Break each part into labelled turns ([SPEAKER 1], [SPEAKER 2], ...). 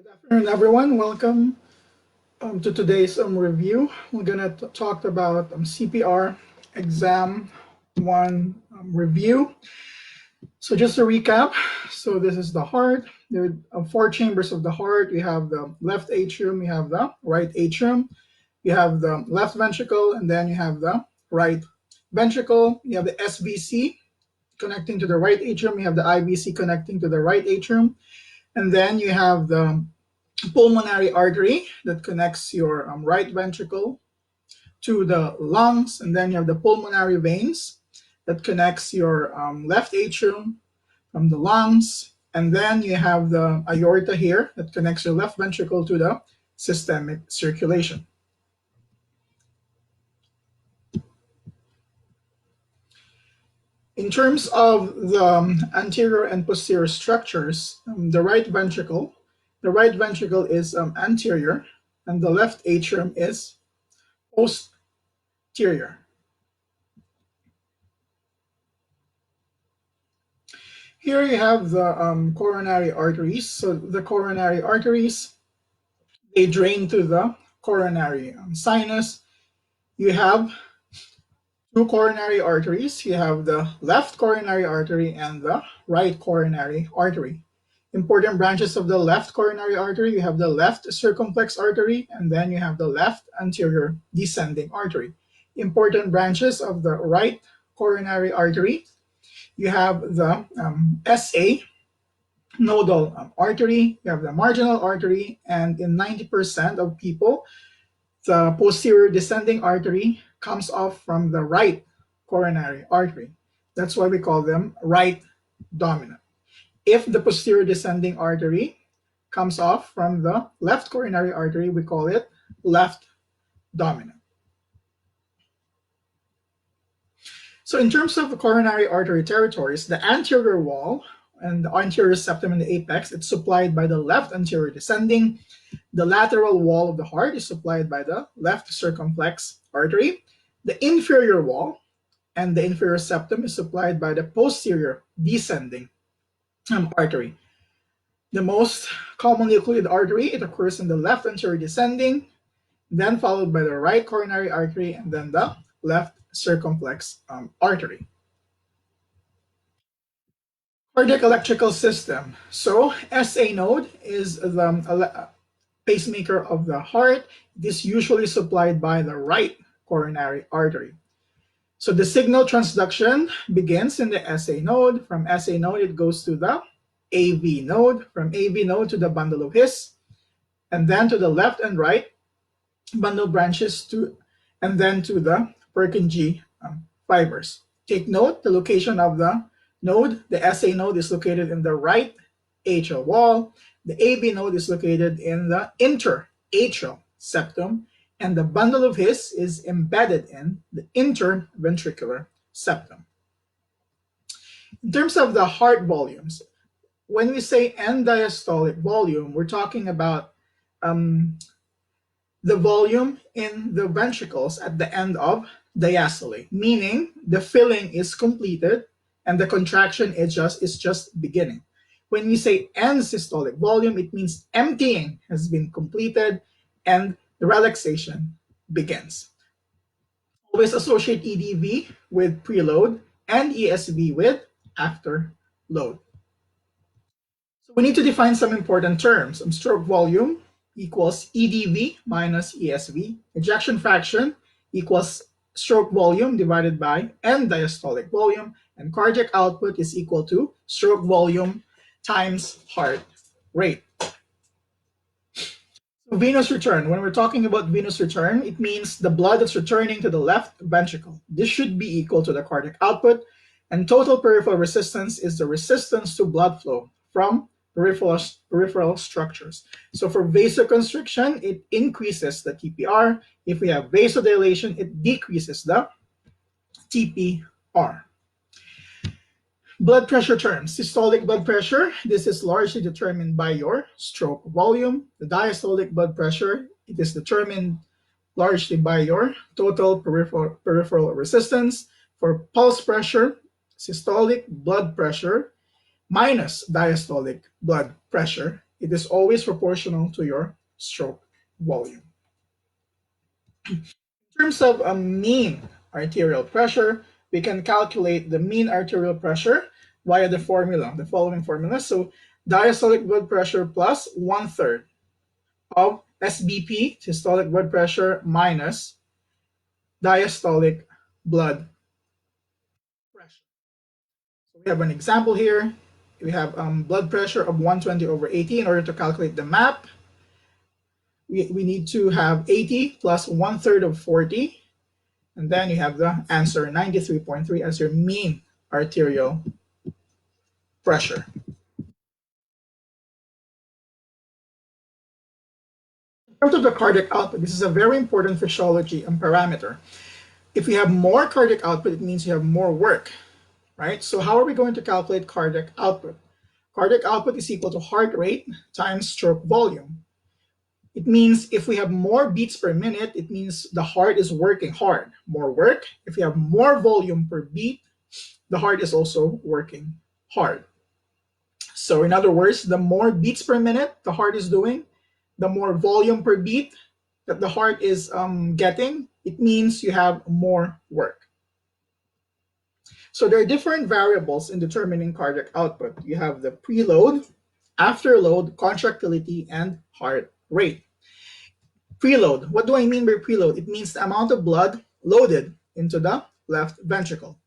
[SPEAKER 1] Good afternoon, everyone. Welcome to today's review. We're going to talk about CPR exam 1 review. So just to recap, so this is the heart. There are 4 chambers of the heart. We have the left atrium, we have the right atrium, you have the left ventricle, and then you have the right ventricle. You have the SVC connecting to the right atrium, you have the IVC connecting to the right atrium, and then you have the pulmonary artery that connects your right ventricle to the lungs, and then you have the pulmonary veins that connects your left atrium from the lungs, and then you have the aorta here that connects your left ventricle to the systemic circulation. In terms of the anterior and posterior structures, the right ventricle is anterior, and the left atrium is posterior. Here you have the coronary arteries. So the coronary arteries, they drain to the coronary sinus. You have 2 coronary arteries. You have the left coronary artery and the right coronary artery. Important branches of the left coronary artery, you have the left circumflex artery, and then you have the left anterior descending artery. Important branches of the right coronary artery, you have the SA nodal artery, you have the marginal artery, and in 90% of people, the posterior descending artery comes off from the right coronary artery. That's why we call them right dominant. If the posterior descending artery comes off from the left coronary artery, we call it left dominant. So in terms of the coronary artery territories, the anterior wall and the anterior septum and the apex, it's supplied by the left anterior descending. The lateral wall of the heart is supplied by the left circumflex artery. The inferior wall and the inferior septum is supplied by the posterior descending artery. The most commonly occluded artery, it occurs in the left anterior descending, then followed by the right coronary artery, and then the left circumflex artery. Cardiac electrical system. So SA node is the pacemaker of the heart. It is usually supplied by the right coronary artery. So the signal transduction begins in the SA node. From SA node, it goes to the AV node. From AV node to the bundle of His, and then to the left and right bundle branches to, and then to the Purkinje fibers. Take note, the location of the node. The SA node is located in the right atrial wall. The AV node is located in the interatrial septum, and the bundle of His is embedded in the interventricular septum. In terms of the heart volumes, when we say end diastolic volume, we're talking about the volume in the ventricles at the end of diastole, meaning the filling is completed and the contraction is just beginning. When we say end systolic volume, it means emptying has been completed and the relaxation begins. Always associate EDV with preload and ESV with afterload. So we need to define some important terms. Stroke volume equals EDV minus ESV. Ejection fraction equals stroke volume divided by end diastolic volume, and cardiac output is equal to stroke volume times heart rate. So venous return. When we're talking about venous return, it means the blood that's returning to the left ventricle. This should be equal to the cardiac output, and total peripheral resistance is the resistance to blood flow from peripheral structures. So for vasoconstriction, it increases the TPR. If we have vasodilation, it decreases the TPR. Blood pressure terms. Systolic blood pressure, this is largely determined by your stroke volume. The diastolic blood pressure, it is determined largely by your total peripheral resistance. For pulse pressure, systolic blood pressure minus diastolic blood pressure It is always proportional to your stroke volume. In terms of a mean arterial pressure, we can calculate the mean arterial pressure via the following formula. So diastolic blood pressure plus 1/3 of SBP, systolic blood pressure, minus diastolic blood pressure. So we have an example here. We have blood pressure of 120/80. In order to calculate the MAP, we need to have 80 plus 1/3 of 40. And then you have the answer 93.3 as your mean arterial pressure. In terms of the cardiac output, this is a very important physiology and parameter. If you have more cardiac output, it means you have more work, right? So how are we going to calculate cardiac output? Cardiac output is equal to heart rate times stroke volume. It means if we have more beats per minute, it means the heart is working hard. More work. If you have more volume per beat, the heart is also working hard. So in other words, the more beats per minute the heart is doing, the more volume per beat that the heart is getting, it means you have more work. So there are different variables in determining cardiac output. You have the preload, afterload, contractility, and heart rate. Preload. What do I mean by preload? It means the amount of blood loaded into the left ventricle.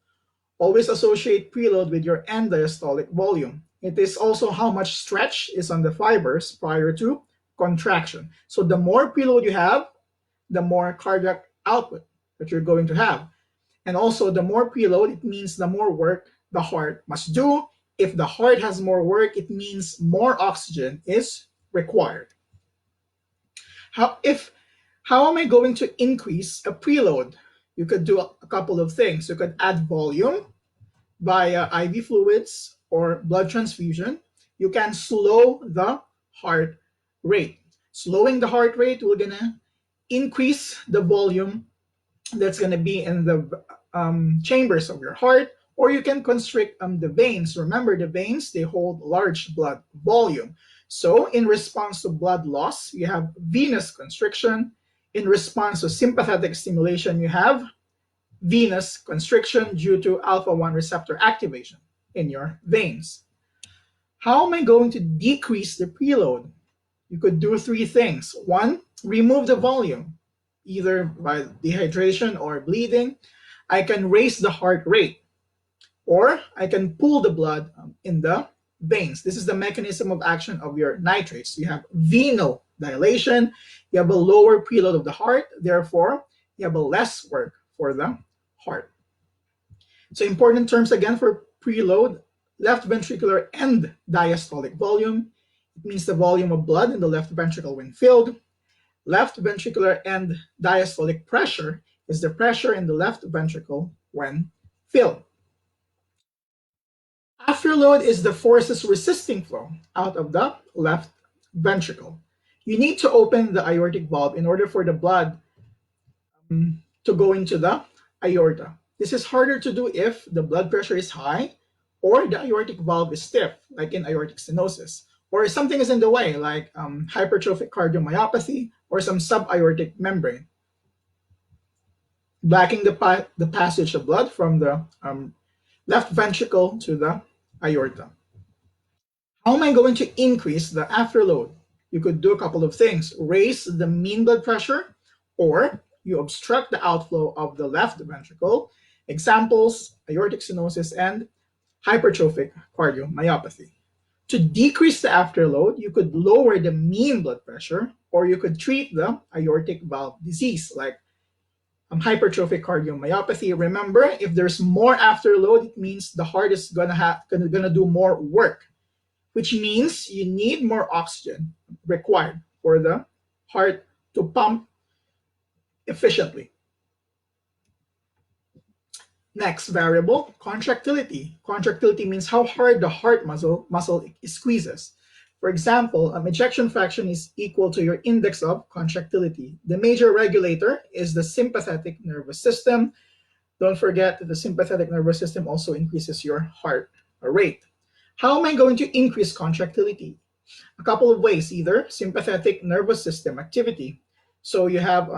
[SPEAKER 1] Always associate preload with your end diastolic volume. It is also how much stretch is on the fibers prior to contraction. So the more preload you have, the more cardiac output that you're going to have. And also the more preload, it means the more work the heart must do. If the heart has more work, it means more oxygen is required. How am I going to increase a preload? You could do a couple of things. You could add volume via IV fluids or blood transfusion. You can slow the heart rate. Slowing the heart rate will gonna increase the volume that's gonna be in the chambers of your heart, or you can constrict the veins. Remember, the veins, they hold large blood volume. So in response to blood loss, you have venous constriction. In response to sympathetic stimulation, you have venous constriction due to alpha-1 receptor activation in your veins. How am I going to decrease the preload? You could do three things. One, remove the volume, either by dehydration or bleeding. I can raise the heart rate, or I can pull the blood in the veins. This is the mechanism of action of your nitrates. You have venal dilation, you have a lower preload of the heart, therefore you have a less work for the heart. So important terms again for preload: left ventricular end diastolic volume. It means the volume of blood in the left ventricle when filled. Left ventricular end diastolic pressure is the pressure in the left ventricle when filled. Afterload is the forces resisting flow out of the left ventricle. You need to open the aortic valve in order for the blood to go into the aorta. This is harder to do if the blood pressure is high or the aortic valve is stiff, like in aortic stenosis, or something is in the way, like hypertrophic cardiomyopathy or some subaortic membrane, blocking the passage of blood from the left ventricle to the aorta. How am I going to increase the afterload? You could do a couple of things. Raise the mean blood pressure, or you obstruct the outflow of the left ventricle. Examples: aortic stenosis and hypertrophic cardiomyopathy. To decrease the afterload, you could lower the mean blood pressure, or you could treat the aortic valve disease like hypertrophic cardiomyopathy. Remember, if there's more afterload, it means the heart is gonna do more work, which means you need more oxygen required for the heart to pump efficiently. Next variable, contractility. Contractility means how hard the heart muscle squeezes. For example, ejection fraction is equal to your index of contractility. The major regulator is the sympathetic nervous system. Don't forget that the sympathetic nervous system also increases your heart rate. How am I going to increase contractility? A couple of ways: either sympathetic nervous system activity. So you have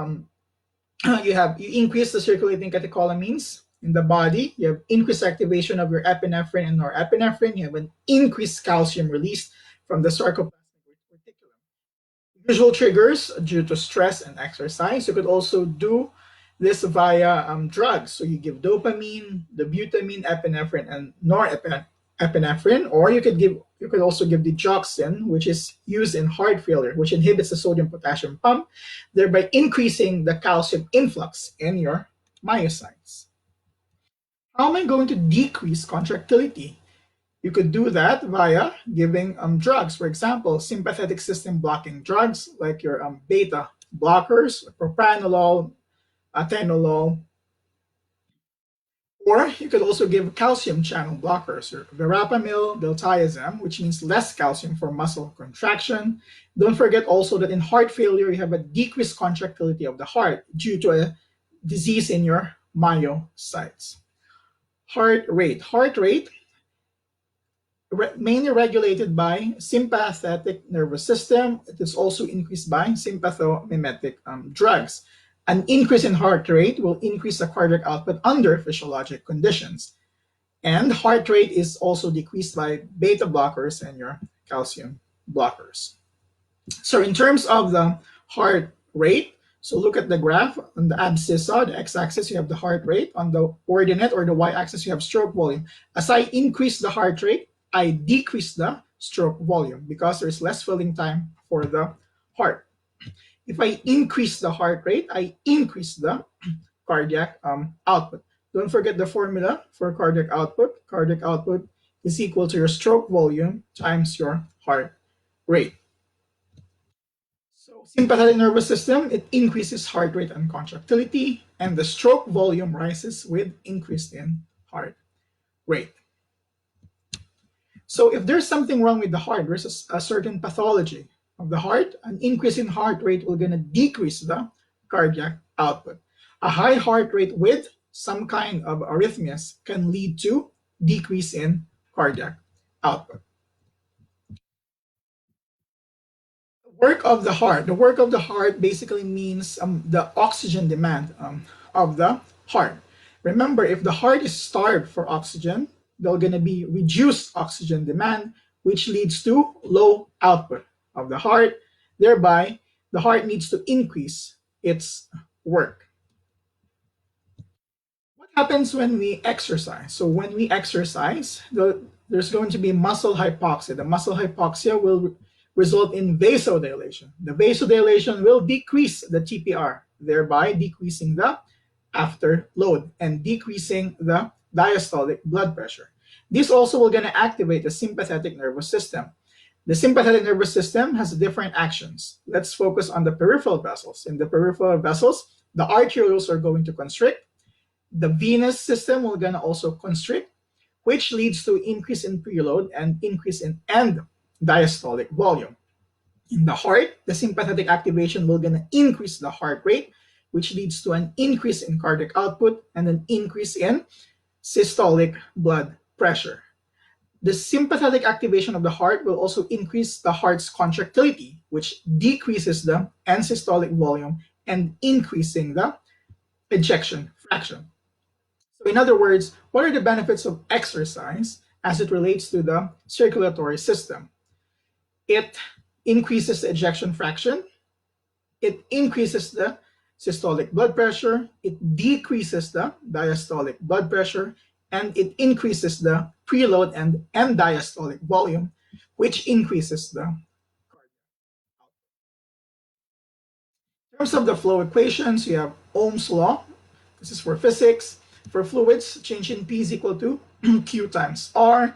[SPEAKER 1] you increase the circulating catecholamines in the body. You have increased activation of your epinephrine and norepinephrine. You have an increased calcium release from the sarcoplasmic reticulum. Visual triggers due to stress and exercise. You could also do this via drugs. So you give dopamine, the butamine, epinephrine, and norepinephrine, or you could also give digoxin, which is used in heart failure, which inhibits the sodium potassium pump, thereby increasing the calcium influx in your myocytes. How am I going to decrease contractility? You could do that via giving drugs. For example, sympathetic system blocking drugs like your beta blockers, propranolol, atenolol, or you could also give calcium channel blockers, or verapamil, diltiazem, which means less calcium for muscle contraction. Don't forget also that in heart failure, you have a decreased contractility of the heart due to a disease in your myocytes. Heart rate. Heart rate mainly regulated by sympathetic nervous system. It is also increased by sympathomimetic drugs. An increase in heart rate will increase the cardiac output under physiologic conditions. And heart rate is also decreased by beta blockers and your calcium blockers. So in terms of the heart rate, so look at the graph on the abscissa, the x-axis, you have the heart rate. On the ordinate or the y-axis, you have stroke volume. As I increase the heart rate, I decrease the stroke volume because there's less filling time for the heart. If I increase the heart rate, I increase the cardiac output. Don't forget the formula for cardiac output. Cardiac output is equal to your stroke volume times your heart rate. So sympathetic nervous system, it increases heart rate and contractility, and the stroke volume rises with increase in heart rate. So if there's something wrong with the heart, there's a certain pathology of the heart. An increase in heart rate will going to decrease the cardiac output. A high heart rate with some kind of arrhythmias can lead to decrease in cardiac output. Work of the heart. The work of the heart basically means the oxygen demand of the heart. Remember, if the heart is starved for oxygen, there's going to be reduced oxygen demand, which leads to low output of the heart. Thereby, the heart needs to increase its work. What happens when we exercise? So when we exercise, there's going to be muscle hypoxia. The muscle hypoxia will result in vasodilation. The vasodilation will decrease the TPR, thereby decreasing the afterload and decreasing the diastolic blood pressure. This also will going to activate the sympathetic nervous system. The sympathetic nervous system has different actions. Let's focus on the peripheral vessels. In the peripheral vessels, the arterioles are going to constrict. The venous system will going to also constrict, which leads to increase in preload and increase in end diastolic volume. In the heart, the sympathetic activation will going to increase the heart rate, which leads to an increase in cardiac output and an increase in systolic blood pressure. The sympathetic activation of the heart will also increase the heart's contractility, which decreases the end systolic volume and increasing the ejection fraction. So in other words, what are the benefits of exercise as it relates to the circulatory system? It increases the ejection fraction, it increases the systolic blood pressure, it decreases the diastolic blood pressure, and it increases the preload and end diastolic volume, which increases the cardiac output. In terms of the flow equations, you have Ohm's law. This is for physics. For fluids, change in P is equal to Q times R.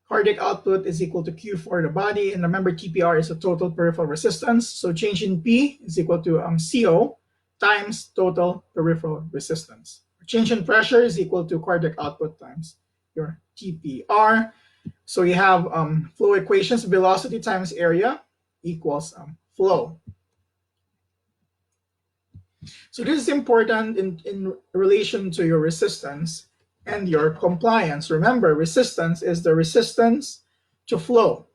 [SPEAKER 1] Cardiac output is equal to Q for the body. And remember, TPR is a total peripheral resistance. So change in P is equal to CO times total peripheral resistance. Change in pressure is equal to cardiac output times your TPR. So you have flow equations, velocity times area equals flow. So this is important in relation to your resistance and your compliance. Remember, resistance is the resistance to flow.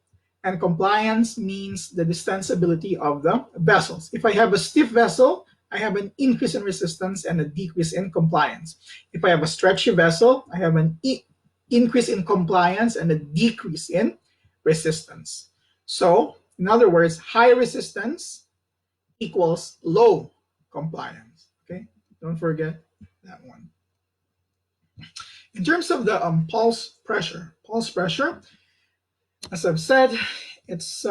[SPEAKER 1] And compliance means the distensibility of the vessels. If I have a stiff vessel, I have an increase in resistance and a decrease in compliance. If I have a stretchy vessel, I have an increase in compliance and a decrease in resistance. So, in other words, high resistance equals low compliance. Okay, don't forget that one. In terms of the pulse pressure, as I've said, it's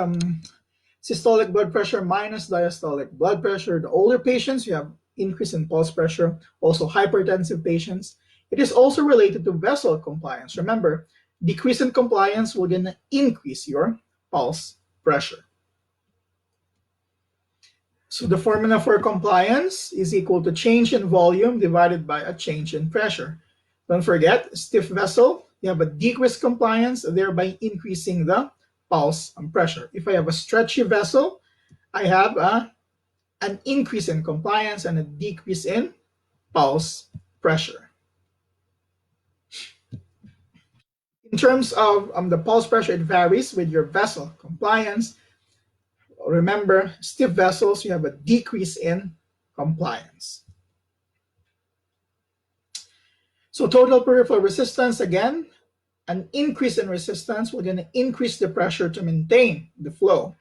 [SPEAKER 1] systolic blood pressure minus diastolic blood pressure. The older patients, you have increase in pulse pressure. Also, hypertensive patients. It is also related to vessel compliance. Remember, decrease in compliance will gonna increase your pulse pressure. So the formula for compliance is equal to change in volume divided by a change in pressure. Don't forget, stiff vessel, you have a decreased compliance, thereby increasing the pulse and pressure. If I have a stretchy vessel, I have an increase in compliance and a decrease in pulse pressure. In terms of the pulse pressure, it varies with your vessel compliance. Remember, stiff vessels, you have a decrease in compliance. So total peripheral resistance, again, an increase in resistance, we're going to increase the pressure to maintain the flow.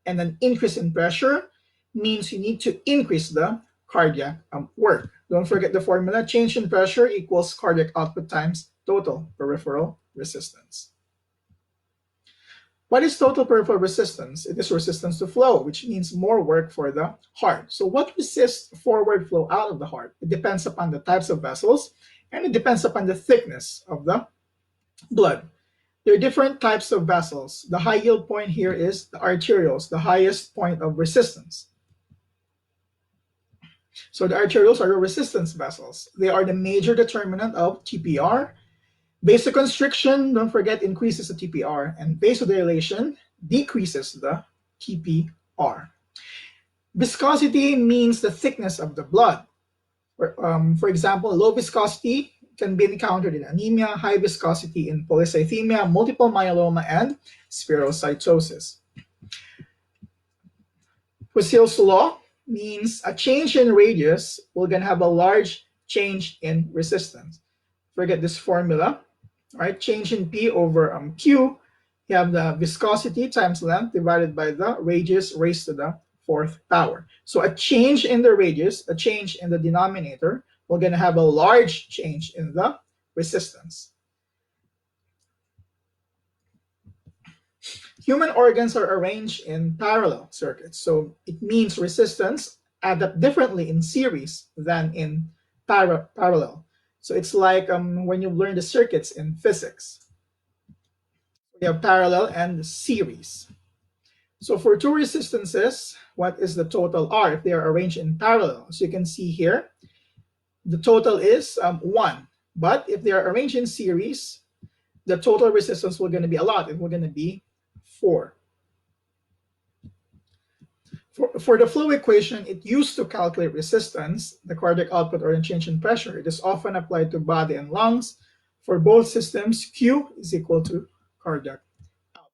[SPEAKER 1] And an increase in pressure means you need to increase the cardiac work. Don't forget the formula, change in pressure equals cardiac output times total peripheral resistance. What is total peripheral resistance? It is resistance to flow, which means more work for the heart. So what resists forward flow out of the heart? It depends upon the types of vessels, and it depends upon the thickness of the blood. There are different types of vessels. The high yield point here is the arterioles, the highest point of resistance. So the arterioles are the resistance vessels. They are the major determinant of TPR. Vasoconstriction, don't forget, increases the TPR, and vasodilation decreases the TPR. Viscosity means the thickness of the blood. For example, low viscosity can be encountered in anemia, high viscosity in polycythemia, multiple myeloma, and spherocytosis. Poiseuille's law means a change in radius will gonna have a large change in resistance. Forget this formula, right? Change in P over Q, you have the viscosity times length divided by the radius raised to the fourth power. So a change in the radius, a change in the denominator, we're going to have a large change in the resistance. Human organs are arranged in parallel circuits. So it means resistance add up differently in series than in parallel. So it's like when you learn the circuits in physics. We have parallel and series. So for two resistances, what is the total R if they are arranged in parallel? So you can see here, the total is 1. But if they are arranged in series, the total resistance will going to be a lot. It will going to be 4. For the flow equation, it used to calculate resistance, the cardiac output, or the change in pressure. It is often applied to body and lungs. For both systems, Q is equal to cardiac output.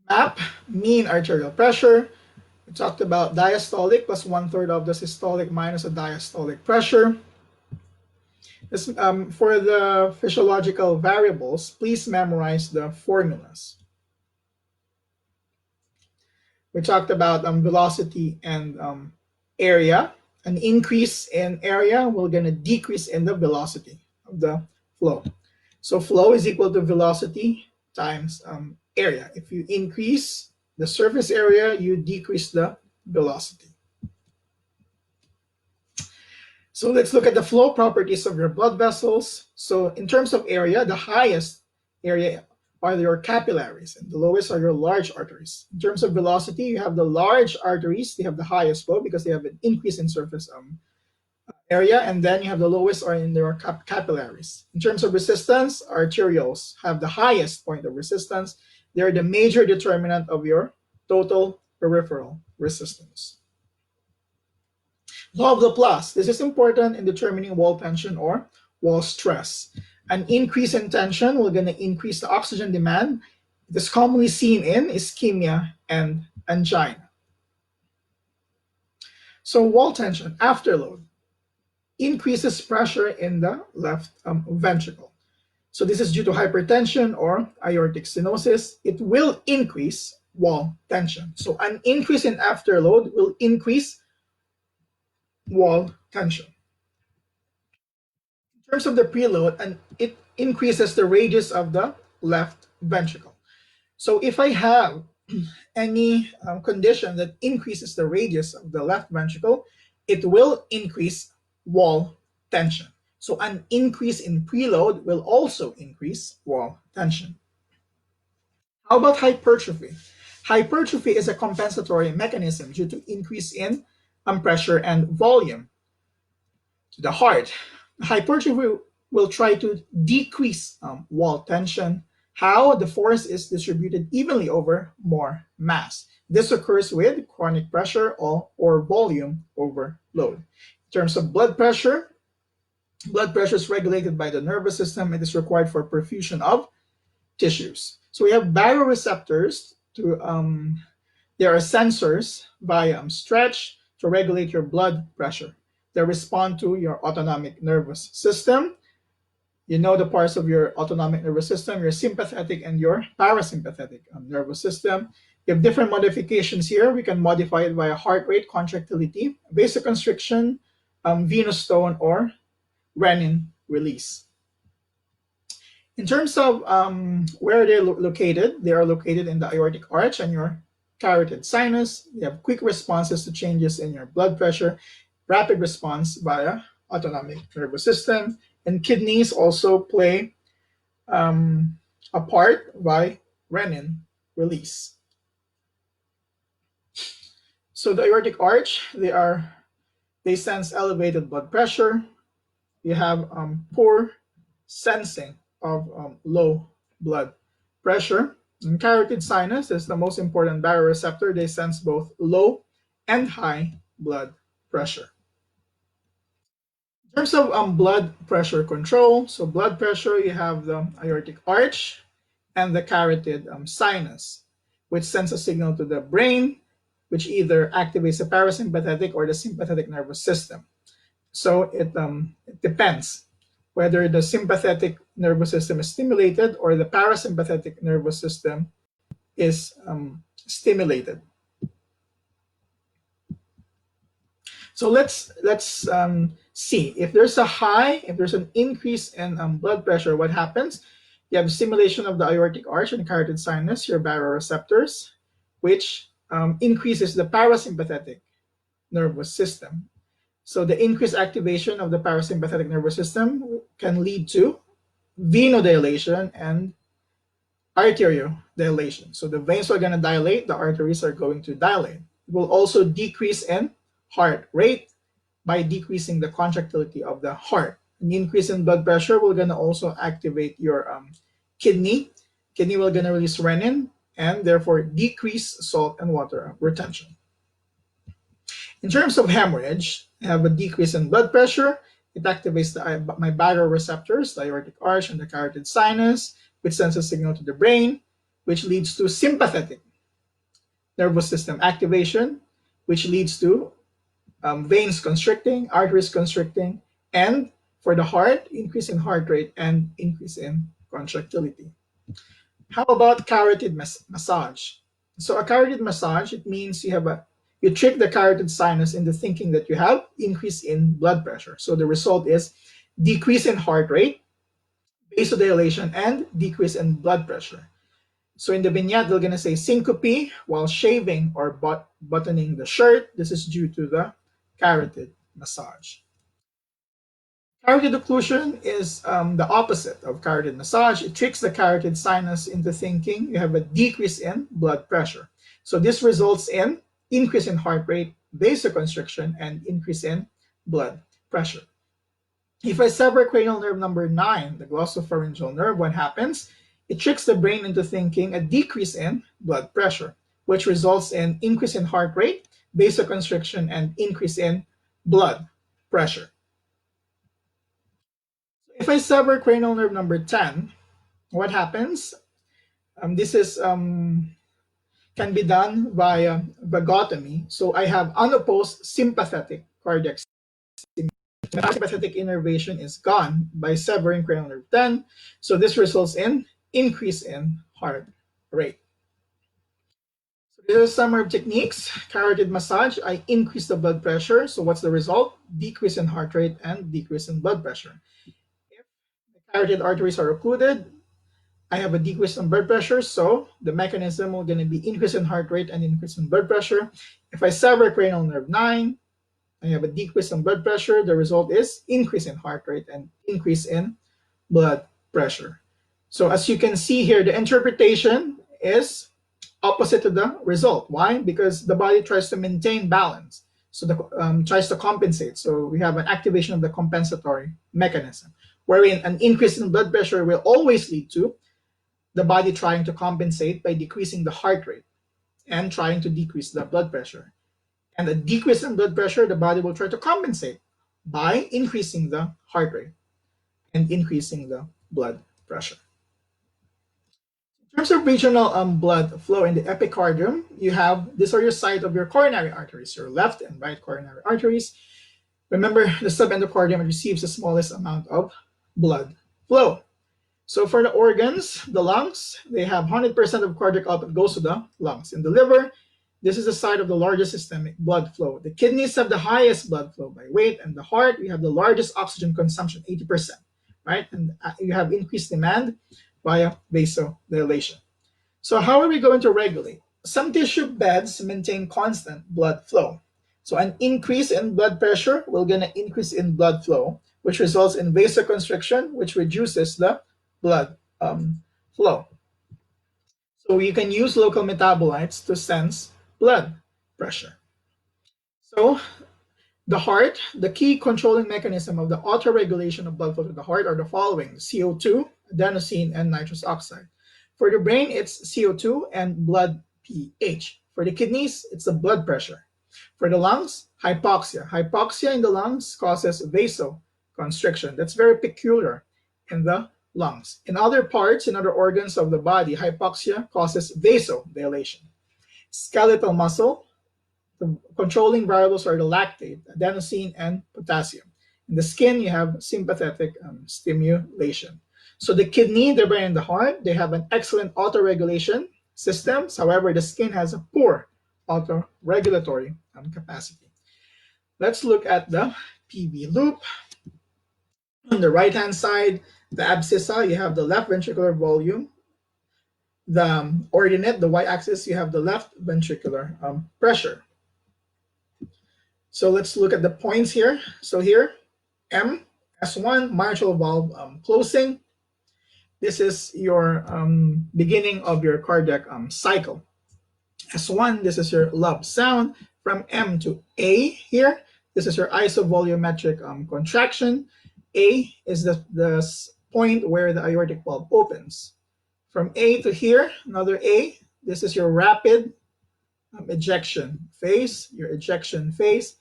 [SPEAKER 1] MAP, mean arterial pressure. We talked about diastolic plus 1/3 of the systolic minus the diastolic pressure. This, for the physiological variables, please memorize the formulas. We talked about velocity and area. An increase in area will going to decrease in the velocity of the flow. So flow is equal to velocity times area. If you increase the surface area, you decrease the velocity. So let's look at the flow properties of your blood vessels. So in terms of area, the highest area are your capillaries, and the lowest are your large arteries. In terms of velocity, you have the large arteries. They have the highest flow because they have an increase in surface area, and then you have the lowest are in their capillaries. In terms of resistance, arterioles have the highest point of resistance. They're the major determinant of your total peripheral resistance. Law of Laplace. This is important in determining wall tension or wall stress. An increase in tension will going to increase the oxygen demand. It is commonly seen in ischemia and angina. So wall tension, afterload, increases pressure in the left ventricle. So this is due to hypertension or aortic stenosis. It will increase wall tension. So an increase in afterload will increase wall tension. In terms of the preload, and it increases the radius of the left ventricle. So if I have any condition that increases the radius of the left ventricle, it will increase wall tension. So an increase in preload will also increase wall tension. How about hypertrophy? Hypertrophy is a compensatory mechanism due to increase in pressure and volume to the heart. Hypertrophy will try to decrease wall tension. How? The force is distributed evenly over more mass. This occurs with chronic pressure or volume overload. In terms of blood pressure is regulated by the nervous system. It is required for perfusion of tissues. So we have baroreceptors there are sensors via stretch to regulate your blood pressure. They respond to your autonomic nervous system. You know the parts of your autonomic nervous system, your sympathetic and your parasympathetic nervous system. You have different modifications here. We can modify it via heart rate, contractility, vasoconstriction, venous tone, or renin release. In terms of where they're located, they are located in the aortic arch and your carotid sinus. You have quick responses to changes in your blood pressure, rapid response via autonomic nervous system, and kidneys also play a part by renin release. So the aortic arch, they sense elevated blood pressure. You have poor sensing of low blood pressure. And carotid sinus is the most important baroreceptor. They sense both low and high blood pressure. In terms of blood pressure control, so blood pressure, you have the aortic arch and the carotid sinus, which sends a signal to the brain, which either activates the parasympathetic or the sympathetic nervous system. So it depends whether the sympathetic nervous system is stimulated or the parasympathetic nervous system is stimulated. So let's see if there's an increase in blood pressure, what happens? You have stimulation of the aortic arch and carotid sinus, your baroreceptors, which increases the parasympathetic nervous system. So the increased activation of the parasympathetic nervous system can lead to venodilation and arteriodilation. So the veins are going to dilate, the arteries are going to dilate. It will also decrease in heart rate by decreasing the contractility of the heart. An increase in blood pressure will going to also activate your kidney. Kidney will going to release renin and therefore decrease salt and water retention. In terms of hemorrhage, I have a decrease in blood pressure. It activates my baroreceptors, the aortic arch and the carotid sinus, which sends a signal to the brain, which leads to sympathetic nervous system activation, which leads to veins constricting, arteries constricting, and for the heart, increase in heart rate and increase in contractility. How about carotid massage? So a carotid massage, it means you trick the carotid sinus into thinking that you have increase in blood pressure. So the result is decrease in heart rate, vasodilation, and decrease in blood pressure. So in the vignette, they're going to say syncope while shaving or buttoning the shirt. This is due to the carotid massage. Carotid occlusion is the opposite of carotid massage. It tricks the carotid sinus into thinking you have a decrease in blood pressure. So this results in increase in heart rate, vasoconstriction, and increase in blood pressure. If I sever cranial nerve number 9, the glossopharyngeal nerve, what happens? It tricks the brain into thinking a decrease in blood pressure, which results in increase in heart rate, vasoconstriction, and increase in blood pressure. If I sever cranial nerve number 10, what happens? This is can be done via vagotomy. So I have unopposed sympathetic cardiac stimulation. The sympathetic innervation is gone by severing cranial nerve 10. So this results in increase in heart rate. So these are some of techniques. Carotid massage, I increase the blood pressure. So what's the result? Decrease in heart rate and decrease in blood pressure. If the carotid arteries are occluded, I have a decrease in blood pressure, so the mechanism will going to be increase in heart rate and increase in blood pressure. If I sever cranial nerve 9, I have a decrease in blood pressure. The result is increase in heart rate and increase in blood pressure. So as you can see here, the interpretation is opposite to the result. Why? Because the body tries to maintain balance. So the tries to compensate. So we have an activation of the compensatory mechanism, wherein an increase in blood pressure will always lead to the body trying to compensate by decreasing the heart rate and trying to decrease the blood pressure. And a decrease in blood pressure, the body will try to compensate by increasing the heart rate and increasing the blood pressure. In terms of regional blood flow in the epicardium, you have, these are your site of your coronary arteries, your left and right coronary arteries. Remember, the subendocardium receives the smallest amount of blood flow. So for the organs, the lungs, they have 100% of cardiac output goes to the lungs. In the liver, this is the site of the largest systemic blood flow. The kidneys have the highest blood flow by weight, and the heart, we have the largest oxygen consumption, 80%, right? And you have increased demand via vasodilation. So how are we going to regulate? Some tissue beds maintain constant blood flow. So an increase in blood pressure will get an increase in blood flow, which results in vasoconstriction, which reduces the blood flow. So you can use local metabolites to sense blood pressure. So the heart, the key controlling mechanism of the autoregulation of blood flow to the heart are the following: CO2, adenosine, and nitrous oxide. For the brain, it's CO2 and blood pH. For the kidneys, it's the blood pressure. For the lungs, hypoxia. Hypoxia in the lungs causes vasoconstriction. That's very peculiar in the lungs. In other parts, in other organs of the body, hypoxia causes vasodilation. Skeletal muscle, the controlling variables are the lactate, adenosine, and potassium. In the skin, you have sympathetic stimulation. So the kidney, the brain, and the heart, they have an excellent autoregulation systems. However, the skin has a poor autoregulatory capacity. Let's look at the PV loop. On the right-hand side, the abscissa, you have the left ventricular volume. The ordinate, the y-axis, you have the left ventricular pressure. So let's look at the points here. So here, M, S1, mitral valve closing. This is your beginning of your cardiac cycle. S1, this is your lub sound. From M to A here, this is your isovolumetric contraction. A is the point where the aortic valve opens. From A to here, another A, this is your rapid ejection phase, your ejection phase.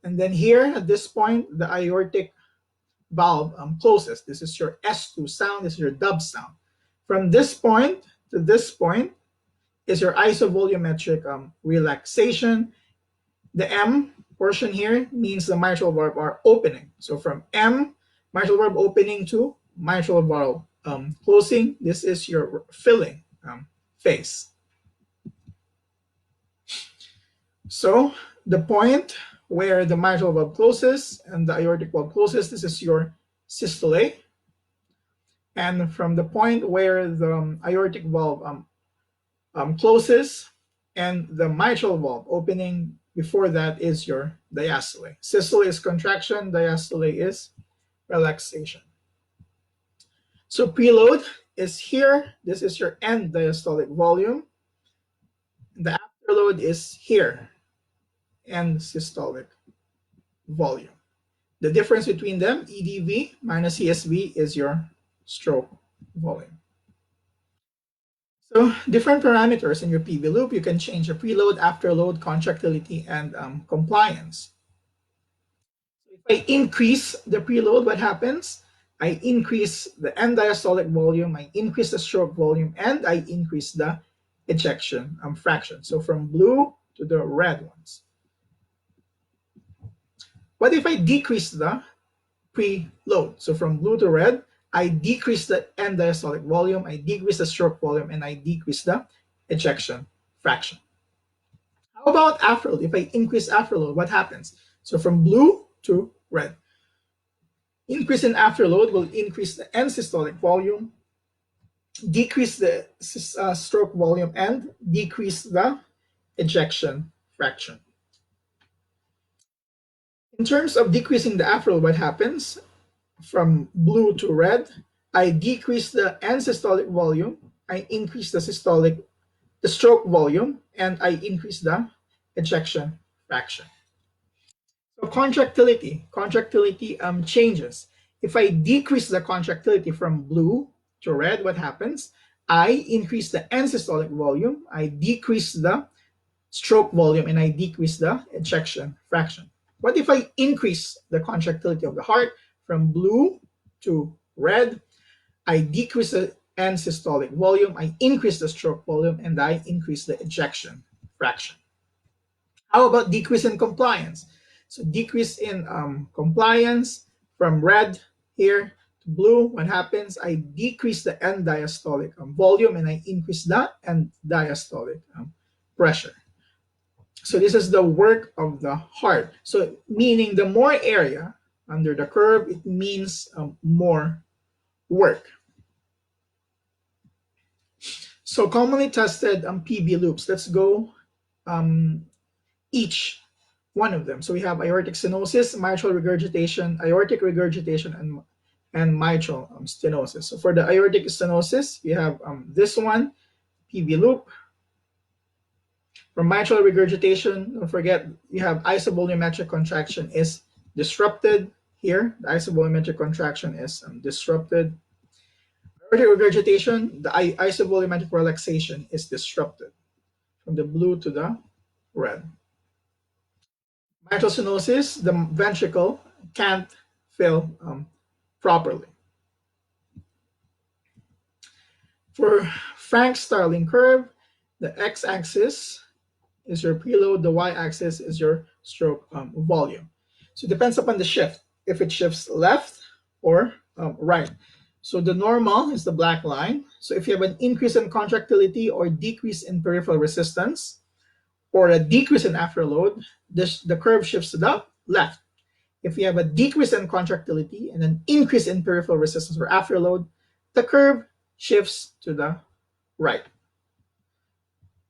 [SPEAKER 1] And then here at this point, the aortic valve closes. This is your S2 sound, this is your dub sound. From this point to this point is your isovolumetric relaxation. The M portion here means the mitral valve are opening. So from M, mitral valve opening to mitral valve closing, this is your filling phase. So the point where the mitral valve closes and the aortic valve closes, this is your systole. And from the point where the aortic valve closes and the mitral valve opening, before that is your diastole. Systole is contraction, diastole is relaxation. So preload is here. This is your end diastolic volume. The afterload is here, end systolic volume. The difference between them, EDV minus ESV, is your stroke volume. So different parameters in your PV loop, you can change the preload, afterload, contractility, and compliance. So if I increase the preload, what happens? I increase the end diastolic volume, I increase the stroke volume, and I increase the ejection fraction. So from blue to the red ones. What if I decrease the preload? So from blue to red, I decrease the end diastolic volume, I decrease the stroke volume, and I decrease the ejection fraction. How about afterload? If I increase afterload, what happens? So from blue to red. Increase in afterload will increase the end systolic volume, decrease the stroke volume, and decrease the ejection fraction. In terms of decreasing the afterload, what happens? From blue to red, I decrease the end systolic volume, I increase the stroke volume, and I increase the ejection fraction. So contractility changes. If I decrease the contractility from blue to red, what happens? I increase the end systolic volume, I decrease the stroke volume, and I decrease the ejection fraction. What if I increase the contractility of the heart from blue to red? I decrease the end systolic volume, I increase the stroke volume, and I increase the ejection fraction. How about decrease in compliance? So decrease in compliance from red here to blue. What happens? I decrease the end diastolic volume, and I increase the end diastolic pressure. So this is the work of the heart. So meaning the more area under the curve, it means more work. So commonly tested PB loops. Let's go each one of them. So we have aortic stenosis, mitral regurgitation, aortic regurgitation, and mitral stenosis. So for the aortic stenosis, we have this one, PB loop. For mitral regurgitation, don't forget you have isovolumetric contraction is disrupted here. The isovolumetric contraction is disrupted. Aortic regurgitation, the isovolumetric relaxation is disrupted from the blue to the red. Mitral stenosis, the ventricle can't fill properly. For Frank-Starling curve, the x-axis is your preload, the y-axis is your stroke volume. So it depends upon the shift, if it shifts left or right. So the normal is the black line. So if you have an increase in contractility or decrease in peripheral resistance, or a decrease in afterload, the curve shifts to the left. If you have a decrease in contractility and an increase in peripheral resistance or afterload, the curve shifts to the right.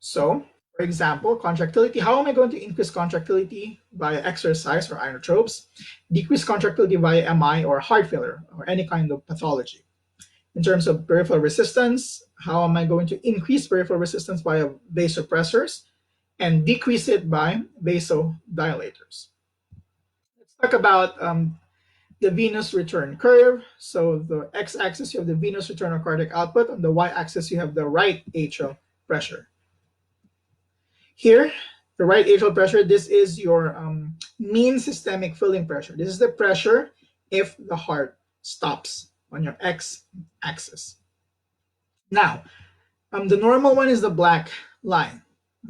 [SPEAKER 1] So, for example, contractility. How am I going to increase contractility via exercise or inotropes? Decrease contractility via MI or heart failure or any kind of pathology. In terms of peripheral resistance, how am I going to increase peripheral resistance via vasopressors and decrease it by vasodilators? Let's talk about the venous return curve. So the x-axis, you have the venous return or cardiac output. On the y-axis, you have the right atrial pressure. Here, the right atrial pressure, this is your mean systemic filling pressure. This is the pressure if the heart stops on your x-axis. Now, the normal one is the black line,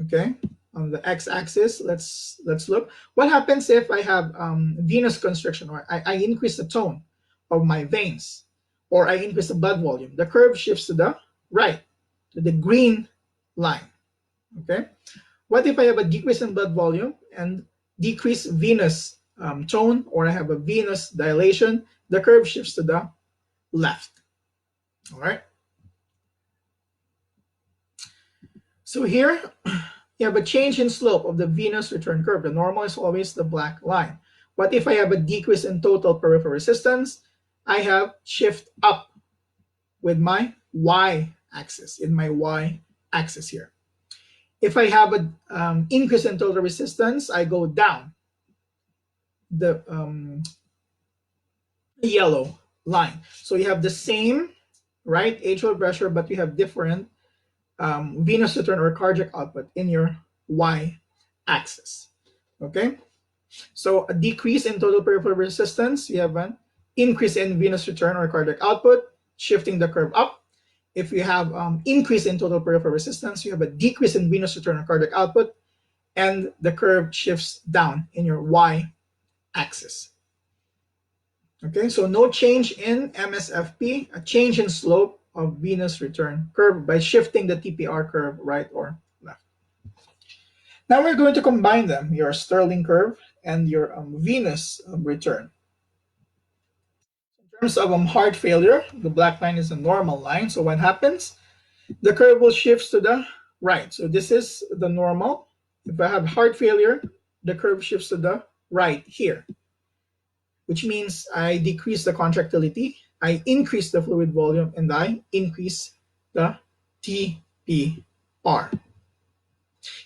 [SPEAKER 1] okay? On the x-axis, let's look. What happens if I have venous constriction, or I increase the tone of my veins, or I increase the blood volume? The curve shifts to the right, to the green line, okay? What if I have a decrease in blood volume and decrease venous tone, or I have a venous dilation? The curve shifts to the left, all right? So here, you have a change in slope of the venous return curve. The normal is always the black line. What if I have a decrease in total peripheral resistance? I have shift up with my y-axis, in my y-axis here. If I have an increase in total resistance, I go down the yellow line. So you have the same right atrial pressure, but you have different venous return or cardiac output in your y-axis. Okay, so a decrease in total peripheral resistance, you have an increase in venous return or cardiac output, shifting the curve up. If you have increase in total peripheral resistance, you have a decrease in venous return or cardiac output, and the curve shifts down in your y-axis. Okay, so no change in MSFP, a change in slope of venous return curve by shifting the TPR curve right or left. Now we're going to combine them, your Starling curve and your venous return. In terms of heart failure, the black line is a normal line. So what happens? The curve will shift to the right. So this is the normal. If I have heart failure, the curve shifts to the right here, which means I decrease the contractility, I increase the fluid volume, and I increase the TPR.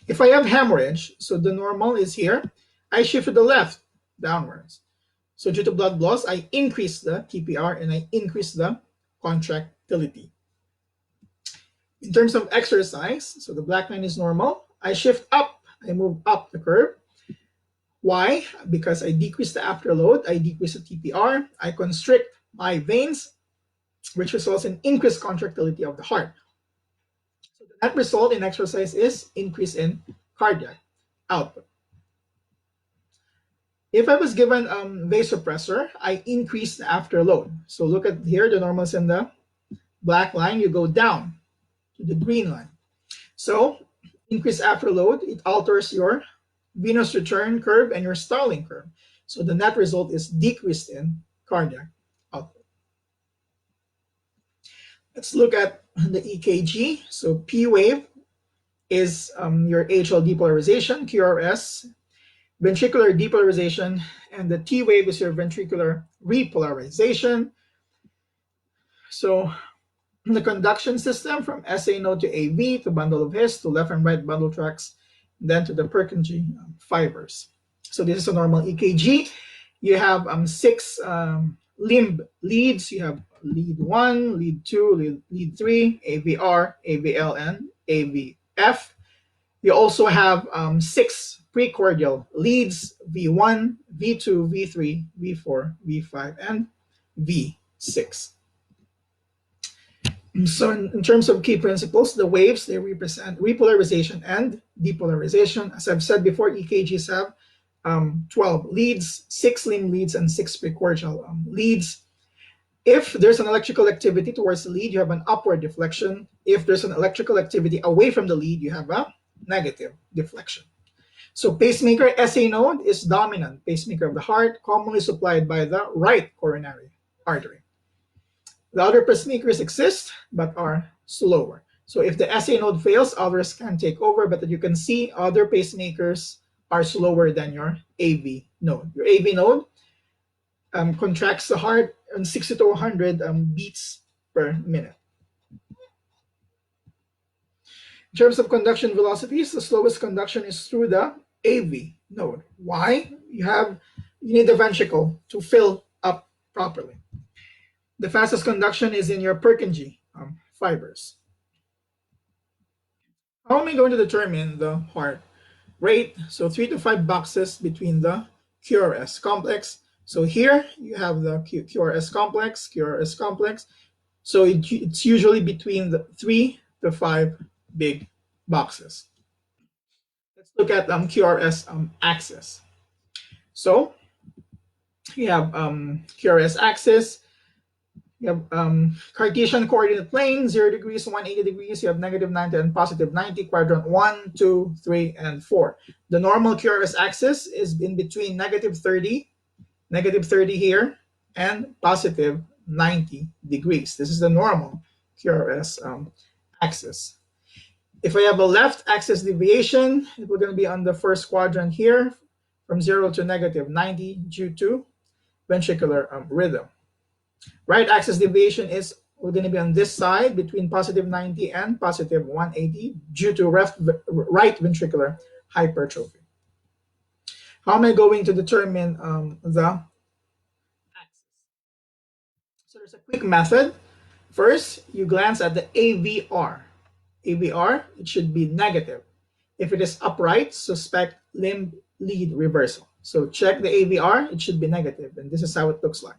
[SPEAKER 1] If I have hemorrhage, so the normal is here, I shift to the left, downwards. So due to blood loss, I increase the TPR and I increase the contractility. In terms of exercise, so the black line is normal, I shift up, I move up the curve. Why? Because I decrease the afterload, I decrease the TPR, I constrict my veins, which results in increased contractility of the heart. So the net result in exercise is increase in cardiac output. If I was given vasopressor, I increase the afterload. So look at here, the normal's in the black line, you go down to the green line. So increase afterload, it alters your venous return curve and your Starling curve. So the net result is decreased in cardiac output. Let's look at the EKG. So P wave is your atrial depolarization, QRS, ventricular depolarization, and the T wave is your ventricular repolarization. So the conduction system from SA node to AV to bundle of His to left and right bundle tracts, then to the Purkinje fibers. So this is a normal EKG. You have 6 limb leads. You have lead 1, lead 2, lead 3, AVR, AVL, and AVF. You also have 6 precordial leads, V1, V2, V3, V4, V5, and V6. So in terms of key principles, the waves, they represent repolarization and depolarization. As I've said before, EKGs have 12 leads, 6 limb leads, and 6 precordial leads. If there's an electrical activity towards the lead, you have an upward deflection. If there's an electrical activity away from the lead, you have a negative deflection. So pacemaker SA node is dominant pacemaker of the heart, commonly supplied by the right coronary artery. The other pacemakers exist, but are slower. So if the SA node fails, others can take over, but as you can see, other pacemakers are slower than your AV node. Your AV node contracts the heart on 60 to 100 beats per minute. In terms of conduction velocities, the slowest conduction is through the AV node. Why? You need the ventricle to fill up properly. The fastest conduction is in your Purkinje fibers. How am I going to determine the heart rate? So 3 to 5 boxes between the QRS complex. So here you have the QRS complex. So it's usually between the 3 to 5 big boxes. Let's look at QRS axis. So you have QRS axis. You have Cartesian coordinate plane, 0 degrees, 180 degrees. You have negative 90 and positive 90, quadrant 1, 2, 3, and 4. The normal QRS axis is in between negative 30 here, and positive 90 degrees. This is the normal QRS axis. If I have a left axis deviation, we're going to be on the first quadrant here, from 0 to negative 90 due to ventricular rhythm. Right axis deviation is we're going to be on this side between positive 90 and positive 180 due to right ventricular hypertrophy. How am I going to determine the axis? So there's a quick method. First, you glance at the AVR. AVR, it should be negative. If it is upright, suspect limb lead reversal. So check the AVR, it should be negative, and this is how it looks like.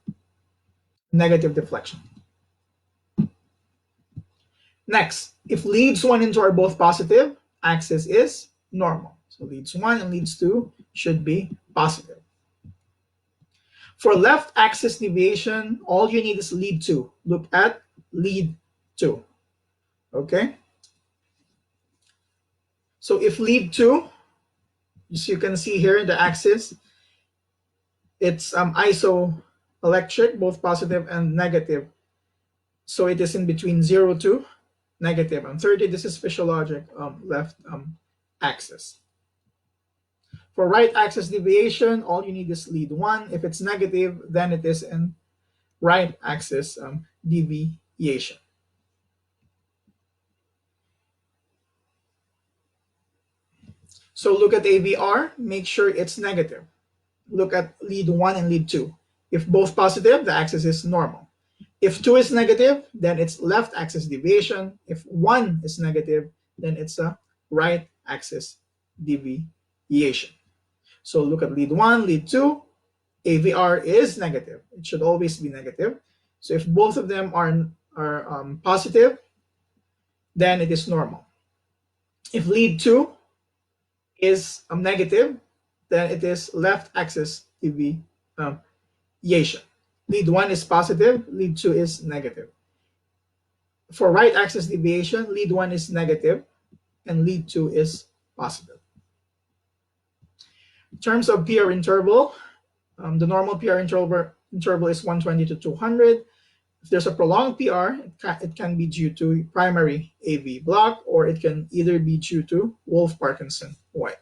[SPEAKER 1] negative deflection. Next, if leads 1 and 2 are both positive, axis is normal. So leads 1 and leads 2 should be positive. For left axis deviation, all you need is lead 2. Look at lead 2. Okay? So if lead 2, as you can see here, the axis, it's isoelectric, both positive and negative. So it is in between 0 to negative. And 30, this is physiologic left axis. For right axis deviation, all you need is lead 1. If it's negative, then it is in right axis deviation. So look at AVR, make sure it's negative. Look at lead 1 and lead 2. If both positive, the axis is normal. If 2 is negative, then it's left axis deviation. If 1 is negative, then it's a right axis deviation. So look at lead 1, lead 2. AVR is negative. It should always be negative. So if both of them are positive, then it is normal. If lead 2 is negative, then it is left axis deviation. Lead 1 is positive, lead 2 is negative. For right axis deviation, lead 1 is negative and lead 2 is positive. In terms of PR interval, the normal PR interval is 120 to 200. If there's a prolonged PR, it can be due to primary AV block, or it can either be due to Wolff-Parkinson-White.